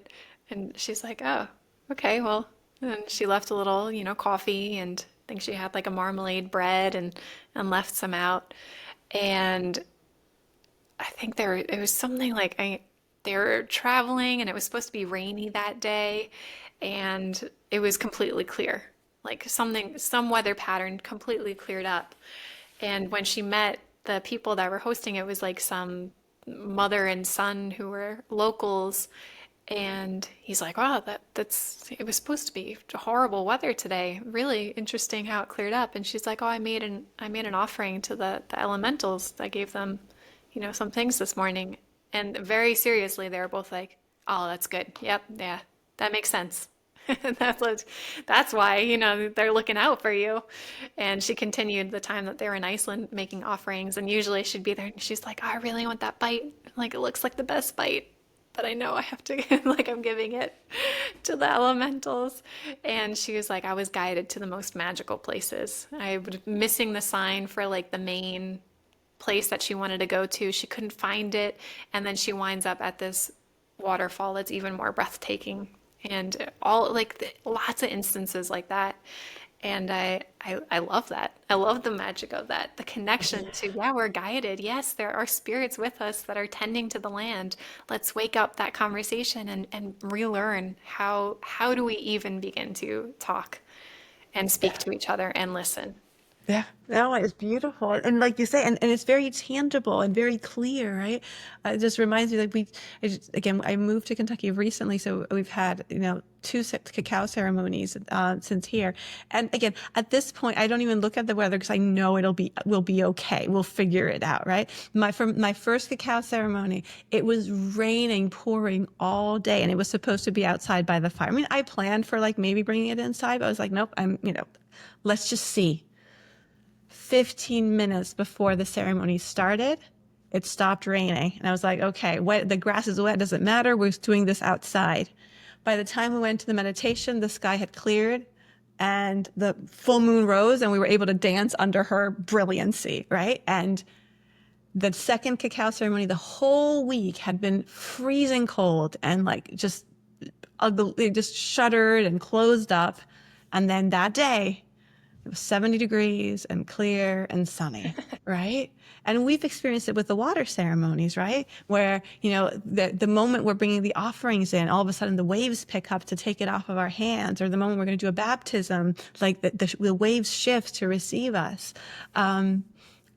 And she's like, "Oh, okay, well." And she left a little, coffee, and I think she had like a marmalade bread, and left some out. And I think it was something like they were traveling, and it was supposed to be rainy that day, and it was completely clear. Like some weather pattern completely cleared up. And when she met the people that were hosting, it was like some mother and son who were locals. And he's like, "Wow, it was supposed to be horrible weather today. Really interesting how it cleared up." And she's like, "Oh, I made an offering to the elementals. I gave them, some things this morning." And very seriously, they were both like, "Oh, that's good. Yep, yeah, that makes sense." That's why, they're looking out for you. And she continued the time that they were in Iceland making offerings. And usually she'd be there and she's like, "Oh, I really want that bite. Like, it looks like the best bite, but I know I have to," like, I'm giving it to the elementals. And she was like, "I was guided to the most magical places. I was missing the sign for like the main place that she wanted to go to. She couldn't find it. And then she winds up at this waterfall that's even more breathtaking." And all like lots of instances like that. And I love that. I love the magic of that. The connection to, yeah, we're guided. Yes, there are spirits with us that are tending to the land. Let's wake up that conversation and relearn how do we even begin to talk and speak to each other and listen. Yeah, no, it's beautiful. And like you say, and it's very tangible and very clear, right? It just reminds me, like again, I moved to Kentucky recently, so we've had, two cacao ceremonies since here. And again, at this point, I don't even look at the weather because I know we'll be okay. We'll figure it out, right? For my first cacao ceremony, it was raining, pouring all day, and it was supposed to be outside by the fire. I mean, I planned for like maybe bringing it inside, but I was like, nope, let's just see. 15 minutes before the ceremony started, it stopped raining. And I was like, okay, the grass is wet, doesn't matter. We're doing this outside. By the time we went to the meditation, the sky had cleared and the full moon rose, and we were able to dance under her brilliancy, right? And the second cacao ceremony, the whole week had been freezing cold and like just it just shuddered and closed up. And then that day, it was 70 degrees and clear and sunny, right? And we've experienced it with the water ceremonies, right? Where, the moment we're bringing the offerings in, all of a sudden the waves pick up to take it off of our hands, or the moment we're going to do a baptism, like the waves shift to receive us. And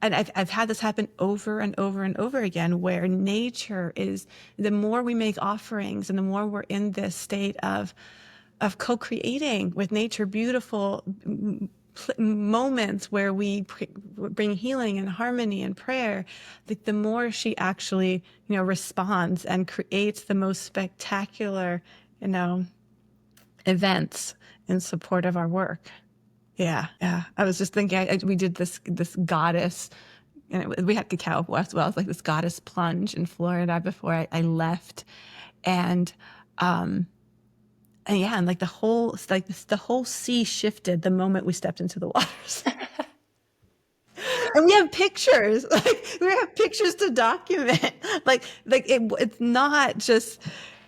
I've had this happen over and over and over again, where nature is, the more we make offerings and the more we're in this state of co-creating with nature, beautiful moments where we bring healing and harmony and prayer, the more she actually, responds and creates the most spectacular, events in support of our work. Yeah. I was just thinking, we did this goddess, and we had cacao as well. It's like this goddess plunge in Florida before I left, and yeah, and like the whole sea shifted the moment we stepped into the waters. And we have pictures, to document. It's not just,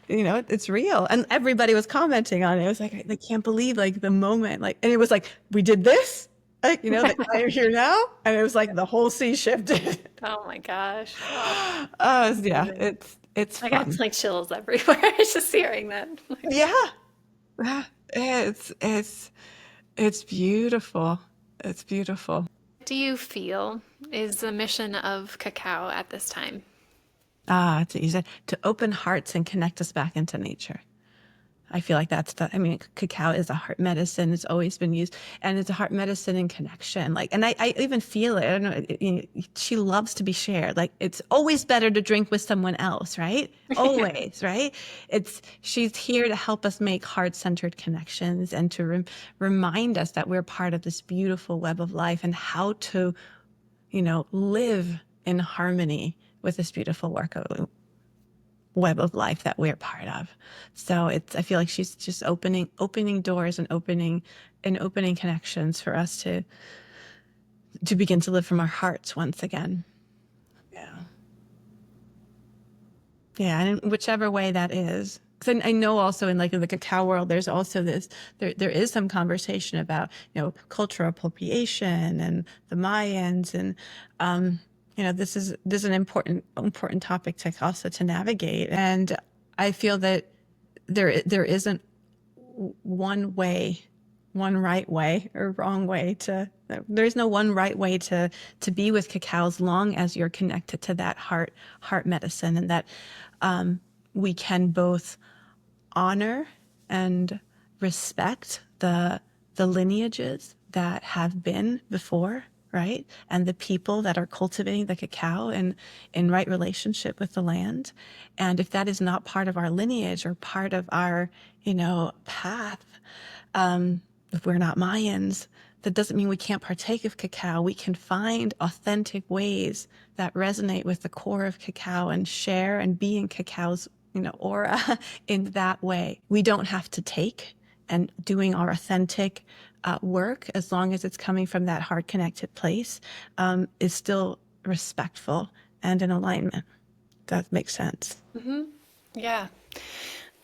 it's real. And everybody was commenting on it. It was like, they can't believe like the moment, like, and it was like, we did this, like, I'm here now. And it was like the whole sea shifted. Oh my gosh. Yeah, it's I fun. got like chills everywhere. Just hearing that. Yeah. It's beautiful. It's beautiful. What do you feel is the mission of cacao at this time? You said to open hearts and connect us back into nature. I feel like cacao is a heart medicine. It's always been used, and it's a heart medicine in connection. And I even feel it. I don't know. She loves to be shared. Like, it's always better to drink with someone else, right? Always, right? She's here to help us make heart-centered connections and to remind us that we're part of this beautiful web of life, and how to, live in harmony with this beautiful web of life that we're part of. So I feel like she's just opening doors and opening connections for us to begin to live from our hearts once again. Yeah, and in whichever way that is. Because I know also in the cacao world, there's also there is some conversation about, cultural appropriation and the Mayans, and this is an important topic to also to navigate. And I feel that there isn't one right way or wrong way there's no one right way to be with cacao, as long as you're connected to that heart medicine, and that we can both honor and respect the lineages that have been before, right? And the people that are cultivating the cacao in right relationship with the land. And if that is not part of our lineage or part of our, path, if we're not Mayans, that doesn't mean we can't partake of cacao. We can find authentic ways that resonate with the core of cacao and share and be in cacao's, aura in that way. We don't have to take, and doing our authentic work, as long as it's coming from that heart-connected place, is still respectful and in alignment. That makes sense. Mm-hmm. Yeah.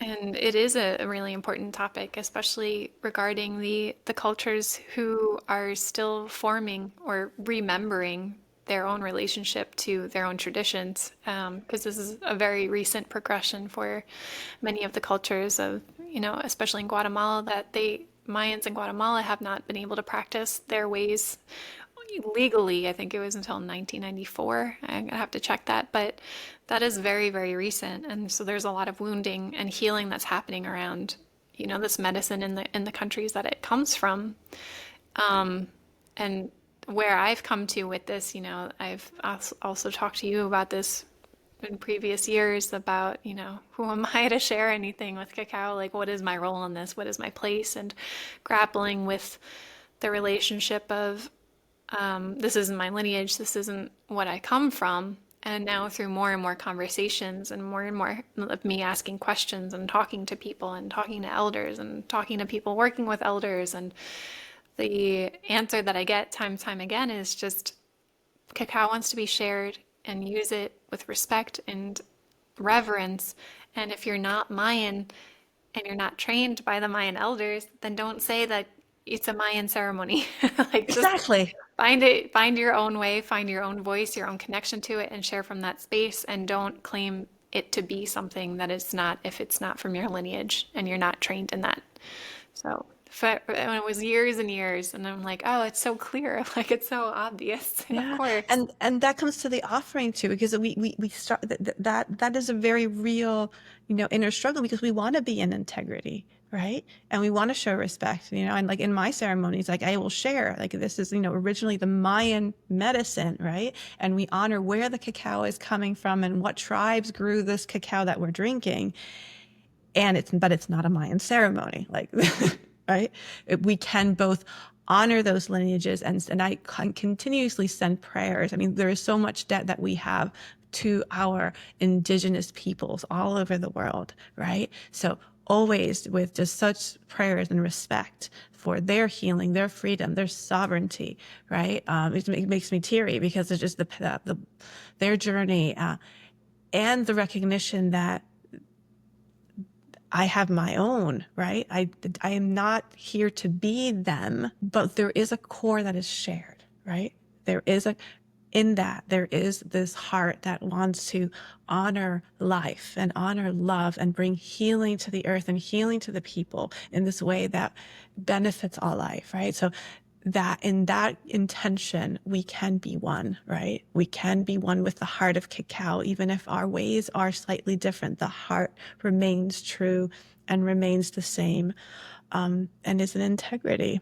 And it is a really important topic, especially regarding the cultures who are still forming or remembering their own relationship to their own traditions. Because this is a very recent progression for many of the cultures of, especially in Guatemala, that Mayans in Guatemala have not been able to practice their ways legally, I think it was until 1994. I'm gonna have to check that, but that is very, very recent. And so there's a lot of wounding and healing that's happening around, this medicine in the countries that it comes from. And where I've come to with this, I've also talked to you about this in previous years about, who am I to share anything with cacao? Like, what is my role in this? What is my place? And grappling with the relationship of this isn't my lineage, this isn't what I come from. And now through more and more conversations and more of me asking questions and talking to people and talking to elders and talking to people working with elders, and the answer that I get time and time again is just cacao wants to be shared and use it with respect and reverence. And if you're not Mayan and you're not trained by the Mayan elders, then don't say that it's a Mayan ceremony. Like, just Exactly. find your own way, find your own voice, your own connection to it, and share from that space. And don't claim it to be something that is not, if it's not from your lineage and you're not trained in that. So when it was years and years, and I'm like, oh, it's so clear, like it's so obvious. Of Yeah, course. and that comes to the offering too, because we start that is a very real, inner struggle, because we want to be in integrity, right? And we want to show respect, and like in my ceremonies, like I will share, like this is, originally the Mayan medicine, right? And we honor where the cacao is coming from and what tribes grew this cacao that we're drinking. But it's not a Mayan ceremony, like, right? We can both honor those lineages, and I continuously send prayers. I mean, there is so much debt that we have to our Indigenous peoples all over the world, right? So always with just such prayers and respect for their healing, their freedom, their sovereignty, right? It makes me teary, because it's just their journey, and the recognition that I have my own, right? I am not here to be them, but there is a core that is shared, right? There is there is this heart that wants to honor life and honor love and bring healing to the earth and healing to the people in this way that benefits all life, right? So that in that intention, we can be one, right? We can be one with the heart of cacao, even if our ways are slightly different. The heart remains true and remains the same, and is in integrity.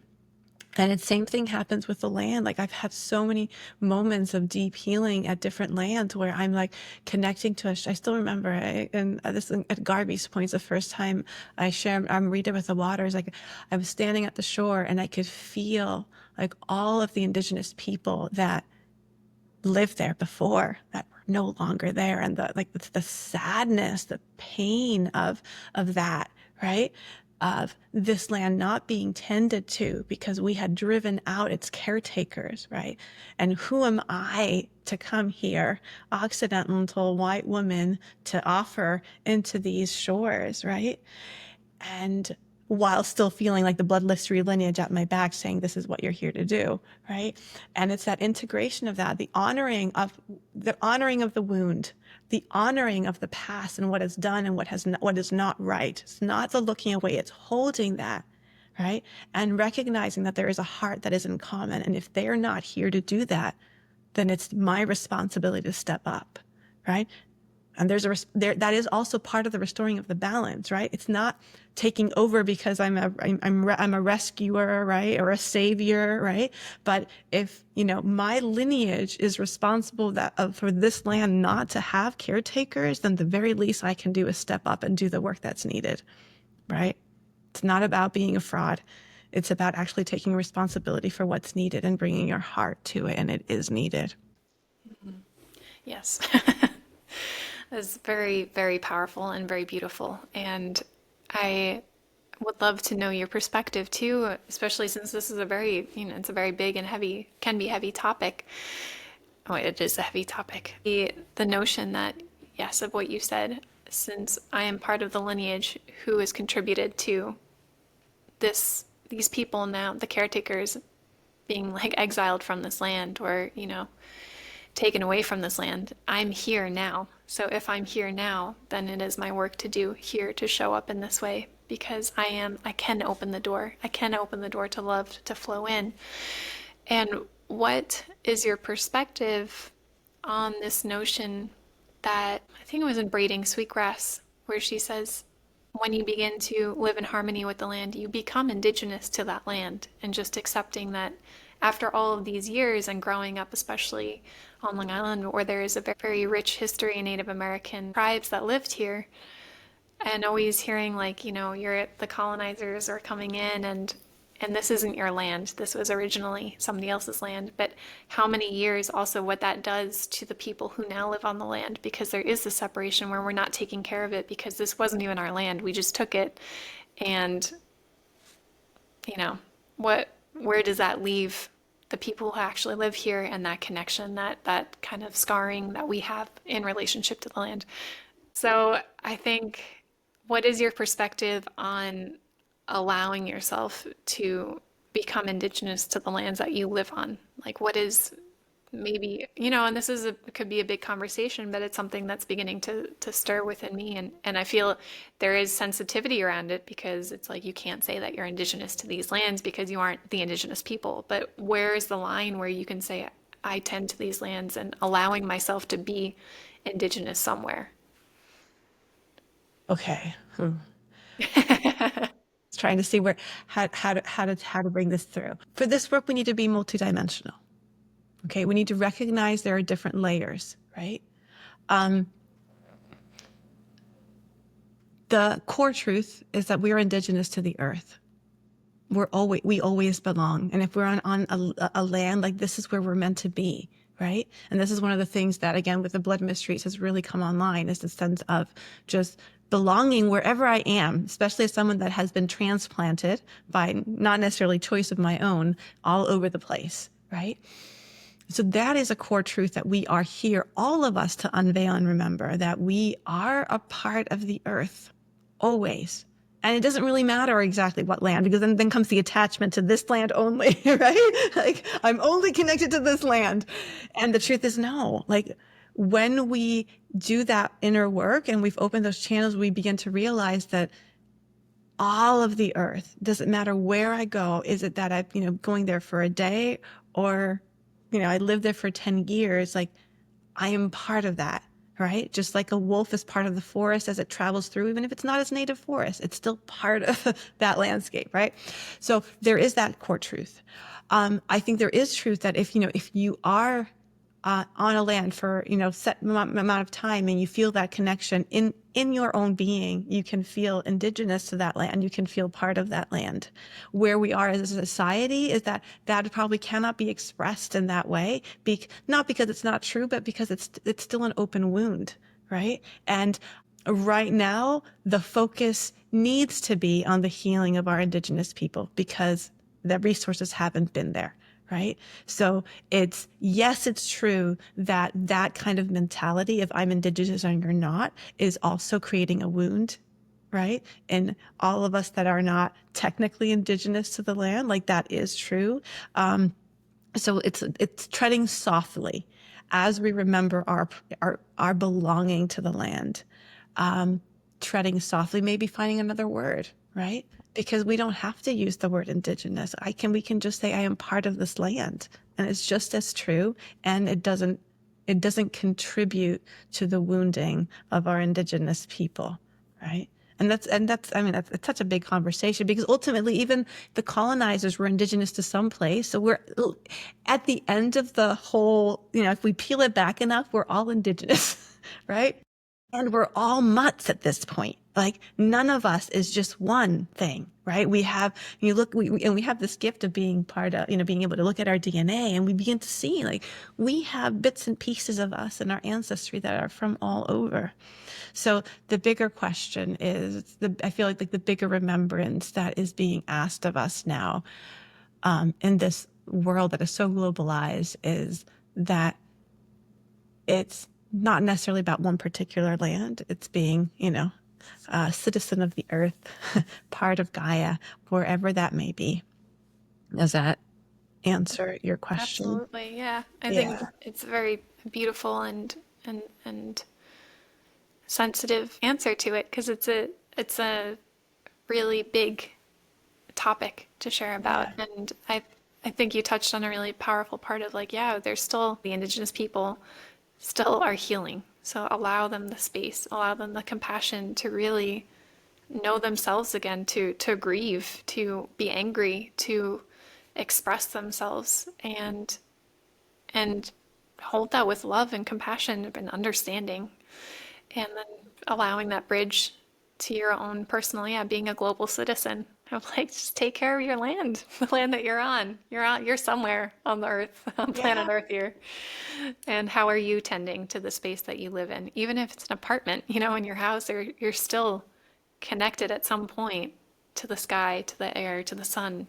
And the same thing happens with the land. Like, I've had so many moments of deep healing at different lands where I'm like connecting to I still remember, this at Garby's Point, the first time I'm reading with the waters. Like, I was standing at the shore and I could feel like all of the Indigenous people that lived there before that were no longer there, and the sadness, the pain of that, right? Of this land not being tended to because we had driven out its caretakers, right? And who am I to come here, Occidental white woman, to offer into these shores, right? And while still feeling like the bloodless lineage at my back saying, this is what you're here to do, right? And it's that integration of that, the honoring of the wound, the honoring of the past and what is done and what is not right. It's not the looking away, it's holding that, right? And recognizing that there is a heart that is in common. And if they're not here to do that, then it's my responsibility to step up, right? And that is also part of the restoring of the balance, right? It's not taking over because I'm a rescuer, right, or a savior, right? But if my lineage is responsible for this land not to have caretakers, then the very least I can do is step up and do the work that's needed, right? It's not about being a fraud. It's about actually taking responsibility for what's needed and bringing your heart to it, and it is needed. Yes. That's very, very powerful and very beautiful. And I would love to know your perspective too, especially since this is a very, it's a very big and heavy, can be heavy topic. Oh, it is a heavy topic. The notion that, yes, of what you said, since I am part of the lineage who has contributed to these people now, the caretakers being like exiled from this land, or, taken away from this land. I'm here now. So if I'm here now, then it is my work to do here to show up in this way, because I can open the door. I can open the door to love to flow in. And what is your perspective on this notion that I think it was in Braiding Sweetgrass, where she says, when you begin to live in harmony with the land, you become indigenous to that land. And just accepting that after all of these years and growing up, especially on Long Island, where there is a very rich history of Native American tribes that lived here, and always hearing like, the colonizers are coming in and this isn't your land. This was originally somebody else's land. But how many years also what that does to the people who now live on the land, because there is this separation where we're not taking care of it because this wasn't even our land. We just took it. And, where does that leave the people who actually live here and that connection, that kind of scarring that we have in relationship to the land? So I think, what is your perspective on allowing yourself to become indigenous to the lands that you live on? Like, what is maybe, and this could be a big conversation, but it's something that's beginning to stir within me. And I feel there is sensitivity around it because it's like, you can't say that you're indigenous to these lands because you aren't the indigenous people. But where is the line where you can say, I tend to these lands and allowing myself to be indigenous somewhere? Okay. Trying to see how to bring this through. For this work, we need to be multidimensional. Okay, we need to recognize there are different layers, right? The core truth is that we are indigenous to the earth. We always belong, and if we're on a land, like, this is where we're meant to be, right? And this is one of the things that, again, with the blood mysteries has really come online, is the sense of just belonging wherever I am, especially as someone that has been transplanted by not necessarily choice of my own all over the place, right? So that is a core truth that we are here, all of us, to unveil and remember that we are a part of the earth, always. And it doesn't really matter exactly what land, because then comes the attachment to this land only, right? Like, I'm only connected to this land. And the truth is, no. Like, when we do that inner work and we've opened those channels, we begin to realize that all of the earth, doesn't matter where I go, is it that I'm, going there for a day, or, I lived there for 10 years, like, I am part of that, right? Just like a wolf is part of the forest as it travels through, even if it's not its native forest, it's still part of that landscape, right? So there is that core truth. I think there is truth that if you are on a land for set amount of time, and you feel that connection in your own being, you can feel indigenous to that land. You can feel part of that land. Where we are as a society is that probably cannot be expressed in that way, not because it's not true, but because it's still an open wound, right? And right now, the focus needs to be on the healing of our indigenous people, because the resources haven't been there. Right? So yes, it's true that kind of mentality, if I'm indigenous and you're not, is also creating a wound, right? And all of us that are not technically indigenous to the land, like, that is true. So it's treading softly as we remember our belonging to the land. Treading softly, maybe finding another word, right? Because we don't have to use the word indigenous. We can just say, I am part of this land, and it's just as true. And it doesn't contribute to the wounding of our indigenous people, right? And that's it's such a big conversation, because ultimately even the colonizers were indigenous to some place. So we're at the end of the whole, if we peel it back enough, we're all indigenous, right? And we're all mutts at this point. Like, none of us is just one thing, right? We have this gift of being part of, being able to look at our DNA, and we begin to see, like, we have bits and pieces of us and our ancestry that are from all over. So the bigger question is, I feel like the bigger remembrance that is being asked of us now, in this world that is so globalized, is that it's not necessarily about one particular land. It's being, a citizen of the earth, part of Gaia, wherever that may be. Does that answer your question? Absolutely, yeah. I think it's a very beautiful and sensitive answer to it, because it's a really big topic to share about. And I I think you touched on a really powerful part of like, yeah, there's still the Indigenous people still are healing. So allow them the space, allow them the compassion to really know themselves again, to grieve, to be angry, to express themselves and hold that with love and compassion and understanding. And then allowing that bridge to your own personal, yeah, being a global citizen of like just take care of your land, the land that you're on. You're somewhere on the earth, on planet Yeah. Earth here. And how are you tending to the space that you live in? Even if it's an apartment, in your house, or you're still connected at some point to the sky, to the air, to the sun,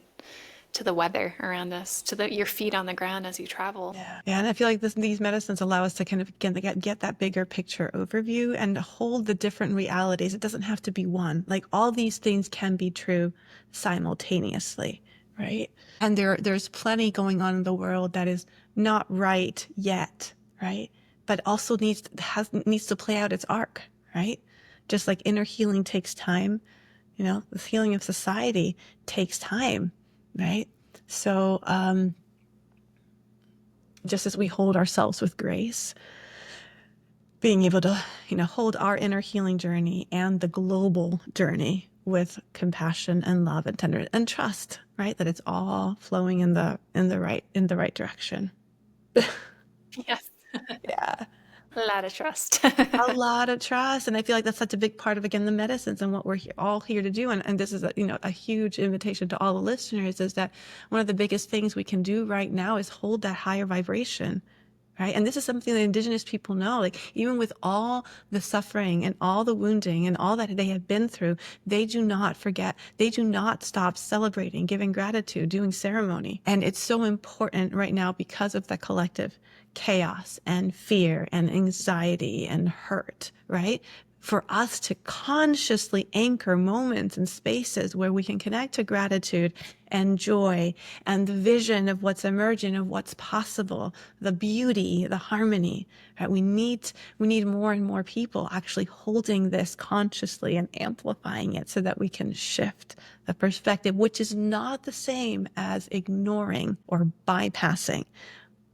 to the weather around us, to your feet on the ground as you travel. Yeah, and I feel like these medicines allow us to kind of get that bigger picture overview and hold the different realities. It doesn't have to be one. Like all these things can be true simultaneously, right? And there's plenty going on in the world that is not right yet, right? But also needs to play out its arc, right? Just like inner healing takes time, the healing of society takes time, right? So, just as we hold ourselves with grace, being able to, hold our inner healing journey and the global journey with compassion and love and tenderness and trust, right? That it's all flowing in the right direction. Yes. Yeah. A lot of trust. A lot of trust. And I feel like that's such a big part of, again, the medicines and what we're all here to do. And this is a huge invitation to all the listeners, is that one of the biggest things we can do right now is hold that higher vibration. Right. And this is something that Indigenous people know, like even with all the suffering and all the wounding and all that they have been through, they do not forget. They do not stop celebrating, giving gratitude, doing ceremony. And it's so important right now because of the collective chaos and fear and anxiety and hurt, right? For us to consciously anchor moments and spaces where we can connect to gratitude and joy and the vision of what's emerging, of what's possible, the beauty, the harmony, right? We need more and more people actually holding this consciously and amplifying it so that we can shift the perspective, which is not the same as ignoring or bypassing.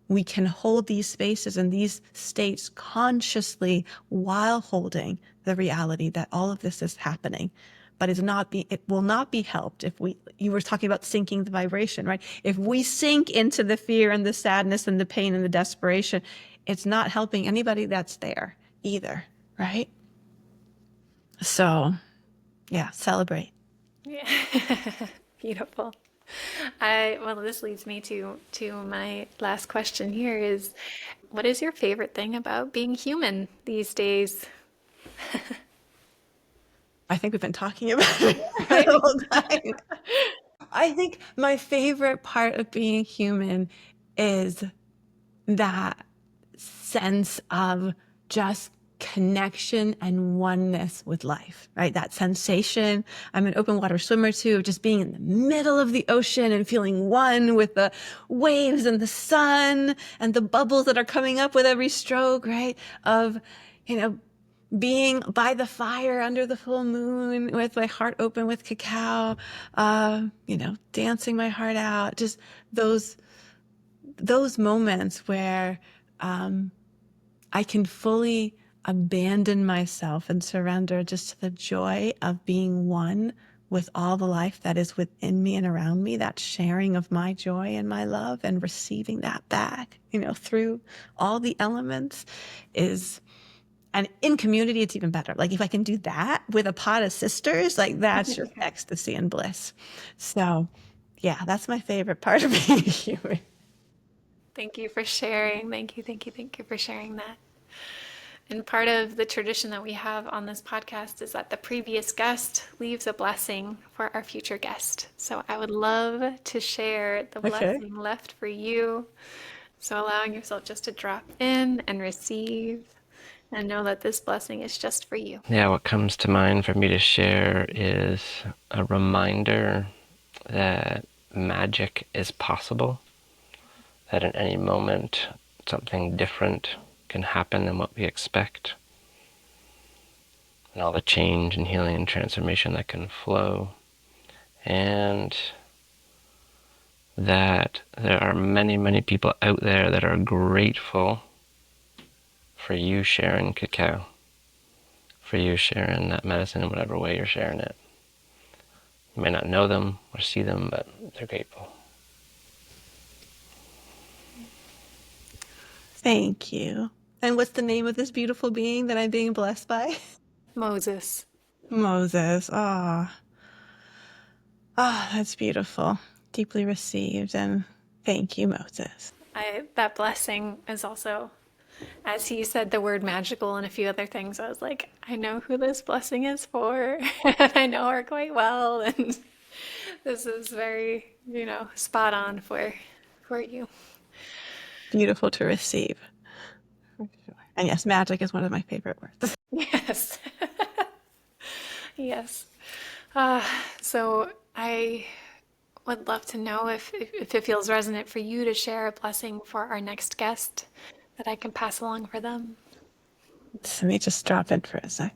We can hold these spaces and these states consciously while holding the reality that all of this is happening. But it will not be helped if you were talking about sinking the vibration, right? If we sink into the fear and the sadness and the pain and the desperation, it's not helping anybody that's there either, right? So, yeah, celebrate. Yeah. Beautiful. Well, this leads me to my last question here is, what is your favorite thing about being human these days? I think we've been talking about it the whole time. I think my favorite part of being human is that sense of just connection and oneness with life, right? That sensation. I'm an open water swimmer too, of just being in the middle of the ocean and feeling one with the waves and the sun and the bubbles that are coming up with every stroke, right? Of, being by the fire under the full moon with my heart open with cacao, dancing my heart out, just those moments where I can fully abandon myself and surrender just to the joy of being one with all the life that is within me and around me, that sharing of my joy and my love and receiving that back, through all the elements and in community, it's even better. Like if I can do that with a pot of sisters, like that's just ecstasy and bliss. So yeah, that's my favorite part of being a human. Thank you for sharing. Thank you, thank you, thank you for sharing that. And part of the tradition that we have on this podcast is that the previous guest leaves a blessing for our future guest. So I would love to share the blessing left for you. So allowing yourself just to drop in and receive and know that this blessing is just for you. Yeah, what comes to mind for me to share is a reminder that magic is possible, that at any moment something different can happen than what we expect, and all the change and healing and transformation that can flow. And that there are many, many people out there that are grateful for you sharing cacao, for you sharing that medicine in whatever way you're sharing it. You may not know them or see them, but they're grateful. Thank you. And what's the name of this beautiful being that I'm being blessed by? Moses. Moses. Ah, that's beautiful. Deeply received. And thank you, Moses. That blessing is also, as he said the word magical and a few other things, I was like, I know who this blessing is for. And I know her quite well. And this is very, spot on for you. Beautiful to receive. For sure. And yes, magic is one of my favorite words. Yes. Yes. So I would love to know if it feels resonant for you to share a blessing for our next guest that I can pass along for them. Let me just drop in for a sec.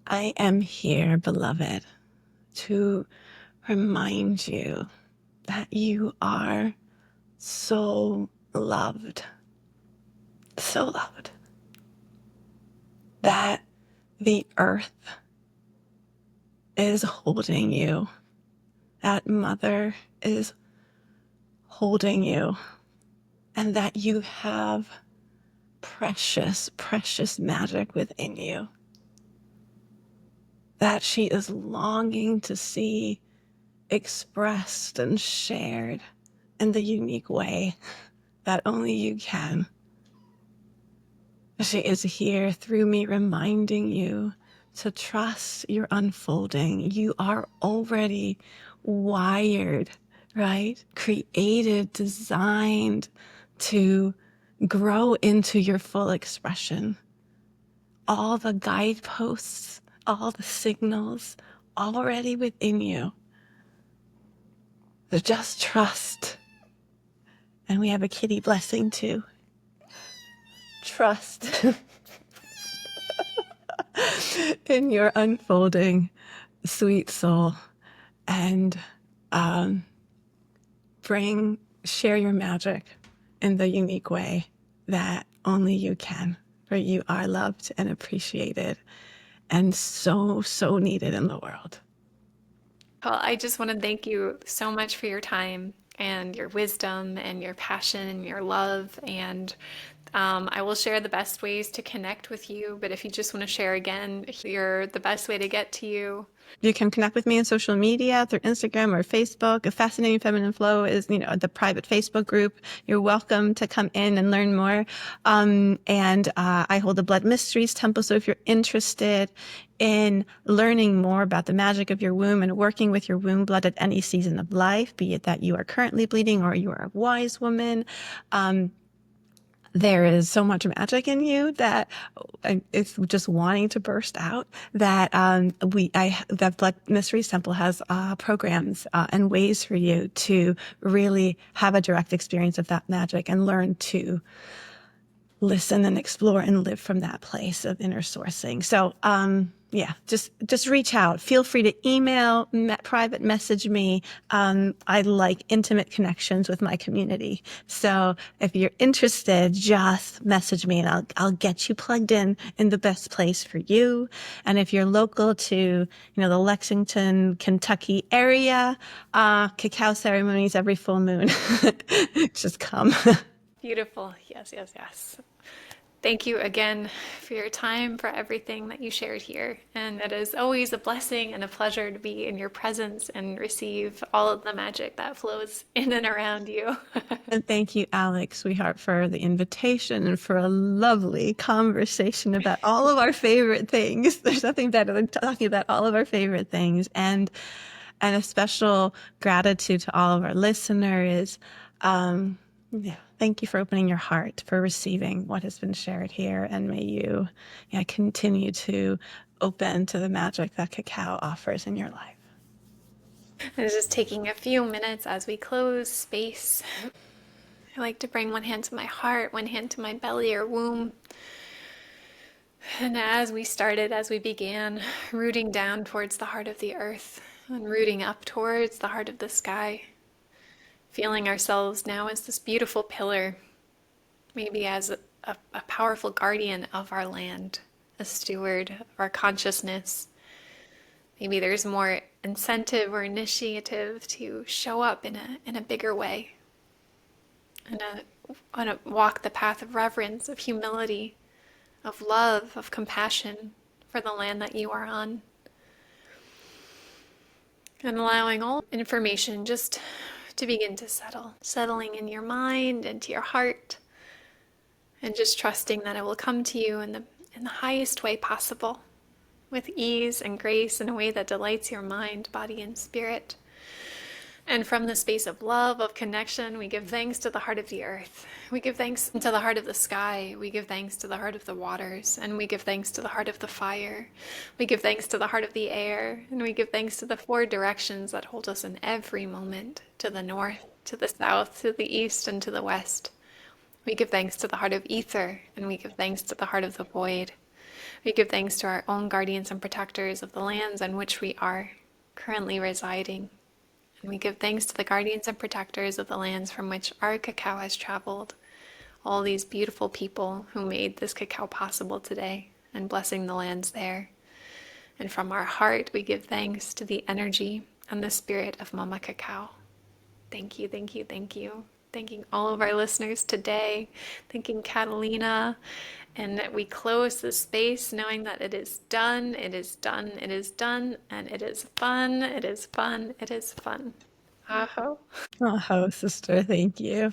I am here, beloved, to remind you that you are so loved, so loved, that the earth is holding you, that mother is holding you, and that you have precious, precious magic within you that she is longing to see expressed and shared in the unique way that only you can. She is here through me reminding you to trust your unfolding. You are already wired, right? Created, designed to grow into your full expression. All the guideposts, all the signals already within you. So just trust. And we have a kitty blessing too. Trust in your unfolding sweet soul, and share your magic in the unique way that only you can. For you are loved and appreciated and so, so needed in the world. Well, I just want to thank you so much for your time and your wisdom and your passion and your love. And I will share the best ways to connect with you. But if you just want to share again, you're the best way to get to you. You can connect with me on social media through Instagram or Facebook. A Fascinating Feminine Flow is, the private Facebook group. You're welcome to come in and learn more. And I hold the Blood Mysteries Temple. So if you're interested in learning more about the magic of your womb and working with your womb blood at any season of life, be it that you are currently bleeding or you are a wise woman, there is so much magic in you that it's just wanting to burst out. That that Blood Mysteries Temple has programs and ways for you to really have a direct experience of that magic and learn to listen and explore and live from that place of inner sourcing. So, just reach out. Feel free to email, private message me. I like intimate connections with my community. So if you're interested, just message me and I'll get you plugged in the best place for you. And if you're local to, the Lexington, Kentucky area, cacao ceremonies every full moon. Just come. Beautiful. Yes, yes, yes. Thank you again for your time, for everything that you shared here. And it is always a blessing and a pleasure to be in your presence and receive all of the magic that flows in and around you. And thank you, Alex, sweetheart, for the invitation and for a lovely conversation about all of our favorite things. There's nothing better than talking about all of our favorite things. And a special gratitude to all of our listeners. Thank you for opening your heart, for receiving what has been shared here. And may you continue to open to the magic that cacao offers in your life. And just taking a few minutes as we close space. I like to bring one hand to my heart, one hand to my belly or womb. And as we began, rooting down towards the heart of the earth and rooting up towards the heart of the sky, feeling ourselves now as this beautiful pillar, maybe as a powerful guardian of our land, a steward of our consciousness. Maybe there's more incentive or initiative to show up in a bigger way, and walk the path of reverence, of humility, of love, of compassion for the land that you are on. And allowing all information just to begin to settle, settling in your mind, into your heart, and just trusting that it will come to you in the highest way possible, with ease and grace in a way that delights your mind, body, and spirit. And from the space of love, of connection, we give thanks to the heart of the earth. We give thanks to the heart of the sky. We give thanks to the heart of the waters. And we give thanks to the heart of the fire. We give thanks to the heart of the air. And we give thanks to the four directions that hold us in every moment, to the north, to the south, to the east, and to the west. We give thanks to the heart of ether. And we give thanks to the heart of the void. We give thanks to our own guardians and protectors of the lands on which we are currently residing. And we give thanks to the guardians and protectors of the lands from which our cacao has traveled, all these beautiful people who made this cacao possible today, and blessing the lands there. And from our heart, we give thanks to the energy and the spirit of Mama Cacao. Thank you, thank you, thank you. Thanking all of our listeners today, thanking Catalina, and that we close the space knowing that it is done, it is done, it is done, and it is fun, it is fun, it is fun. Aho. Oh, sister, thank you.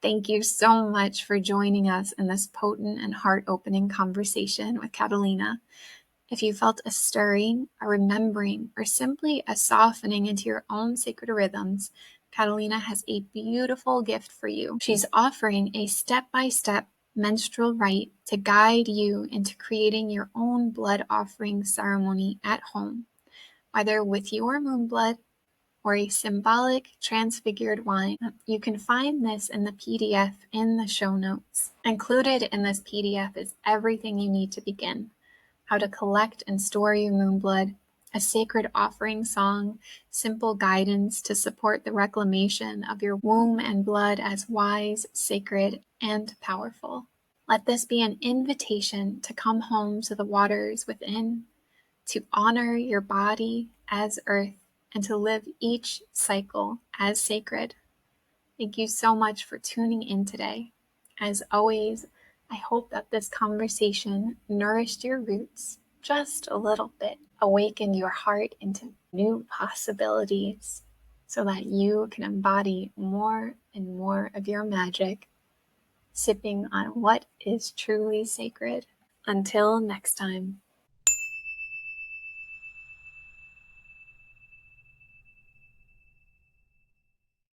Thank you so much for joining us in this potent and heart-opening conversation with Catalina. If you felt a stirring, a remembering, or simply a softening into your own sacred rhythms, Catalina has a beautiful gift for you. She's offering a step-by-step menstrual rite to guide you into creating your own blood offering ceremony at home, whether with your moon blood or a symbolic transfigured wine. You can find this in the PDF in the show notes. Included in this PDF is everything you need to begin: how to collect and store your moon blood, a sacred offering song, simple guidance to support the reclamation of your womb and blood as wise, sacred, and powerful. Let this be an invitation to come home to the waters within, to honor your body as earth, and to live each cycle as sacred. Thank you so much for tuning in today. As always, I hope that this conversation nourished your roots just a little bit, awakened your heart into new possibilities so that you can embody more and more of your magic, sipping on what is truly sacred. Until next time.